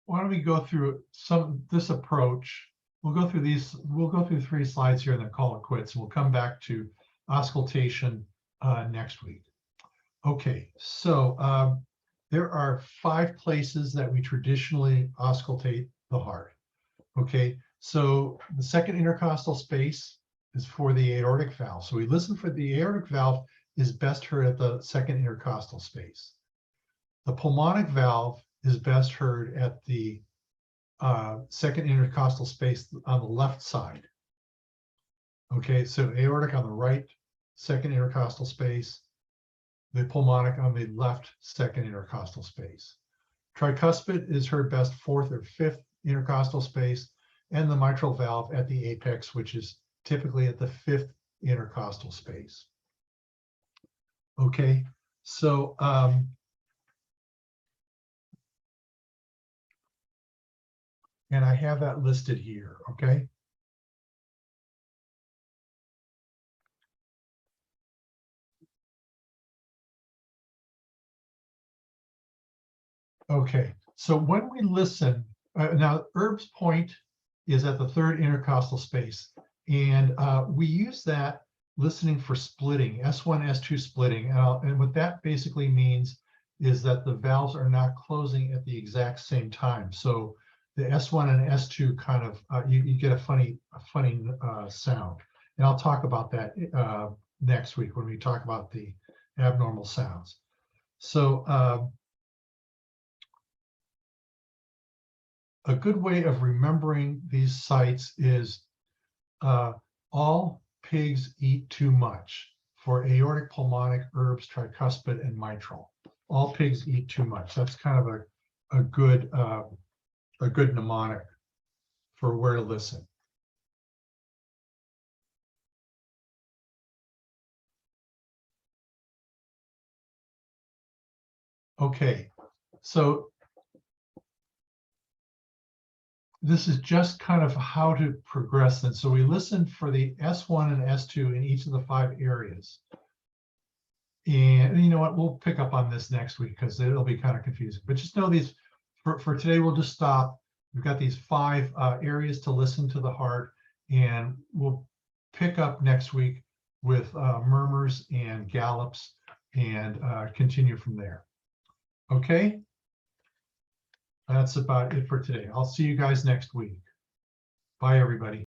Why don't we go through this approach? We'll go through 3 slides here and then call it quits. We'll come back to auscultation next week. Okay, so there are 5 places that we traditionally auscultate the heart. Okay, so the second intercostal space is for the aortic valve. So we listen for the aortic valve is best heard at the second intercostal space. The pulmonic valve is best heard at the second intercostal space on the left side. Okay, so aortic on the right, second intercostal space, the pulmonic on the left, second intercostal space. Tricuspid is heard best 4th or 5th intercostal space, and the mitral valve at the apex, which is typically at the 5th intercostal space. Okay, so and I have that listed here, okay? Okay, so when we listen, now Erb's point is at the 3rd intercostal space, and we use that listening for splitting, S1, S2 splitting, and what that basically means is that the valves are not closing at the exact same time. So the S1 and S2 kind of, you get a funny sound. And I'll talk about that next week when we talk about the abnormal sounds. So a good way of remembering these sites is all pigs eat too much for aortic, pulmonic, Erb's, tricuspid, and mitral. All pigs eat too much. That's kind of a good mnemonic for where to listen. Okay, so this is just kind of how to progress them. So we listen for the S1 and S2 in each of the 5 areas. And you know what, we'll pick up on this next week because it'll be kind of confusing. But just know these, for today, we'll just stop. We've got these 5 areas to listen to the heart, and we'll pick up next week with murmurs and gallops and continue from there. Okay? That's about it for today. I'll see you guys next week. Bye, everybody.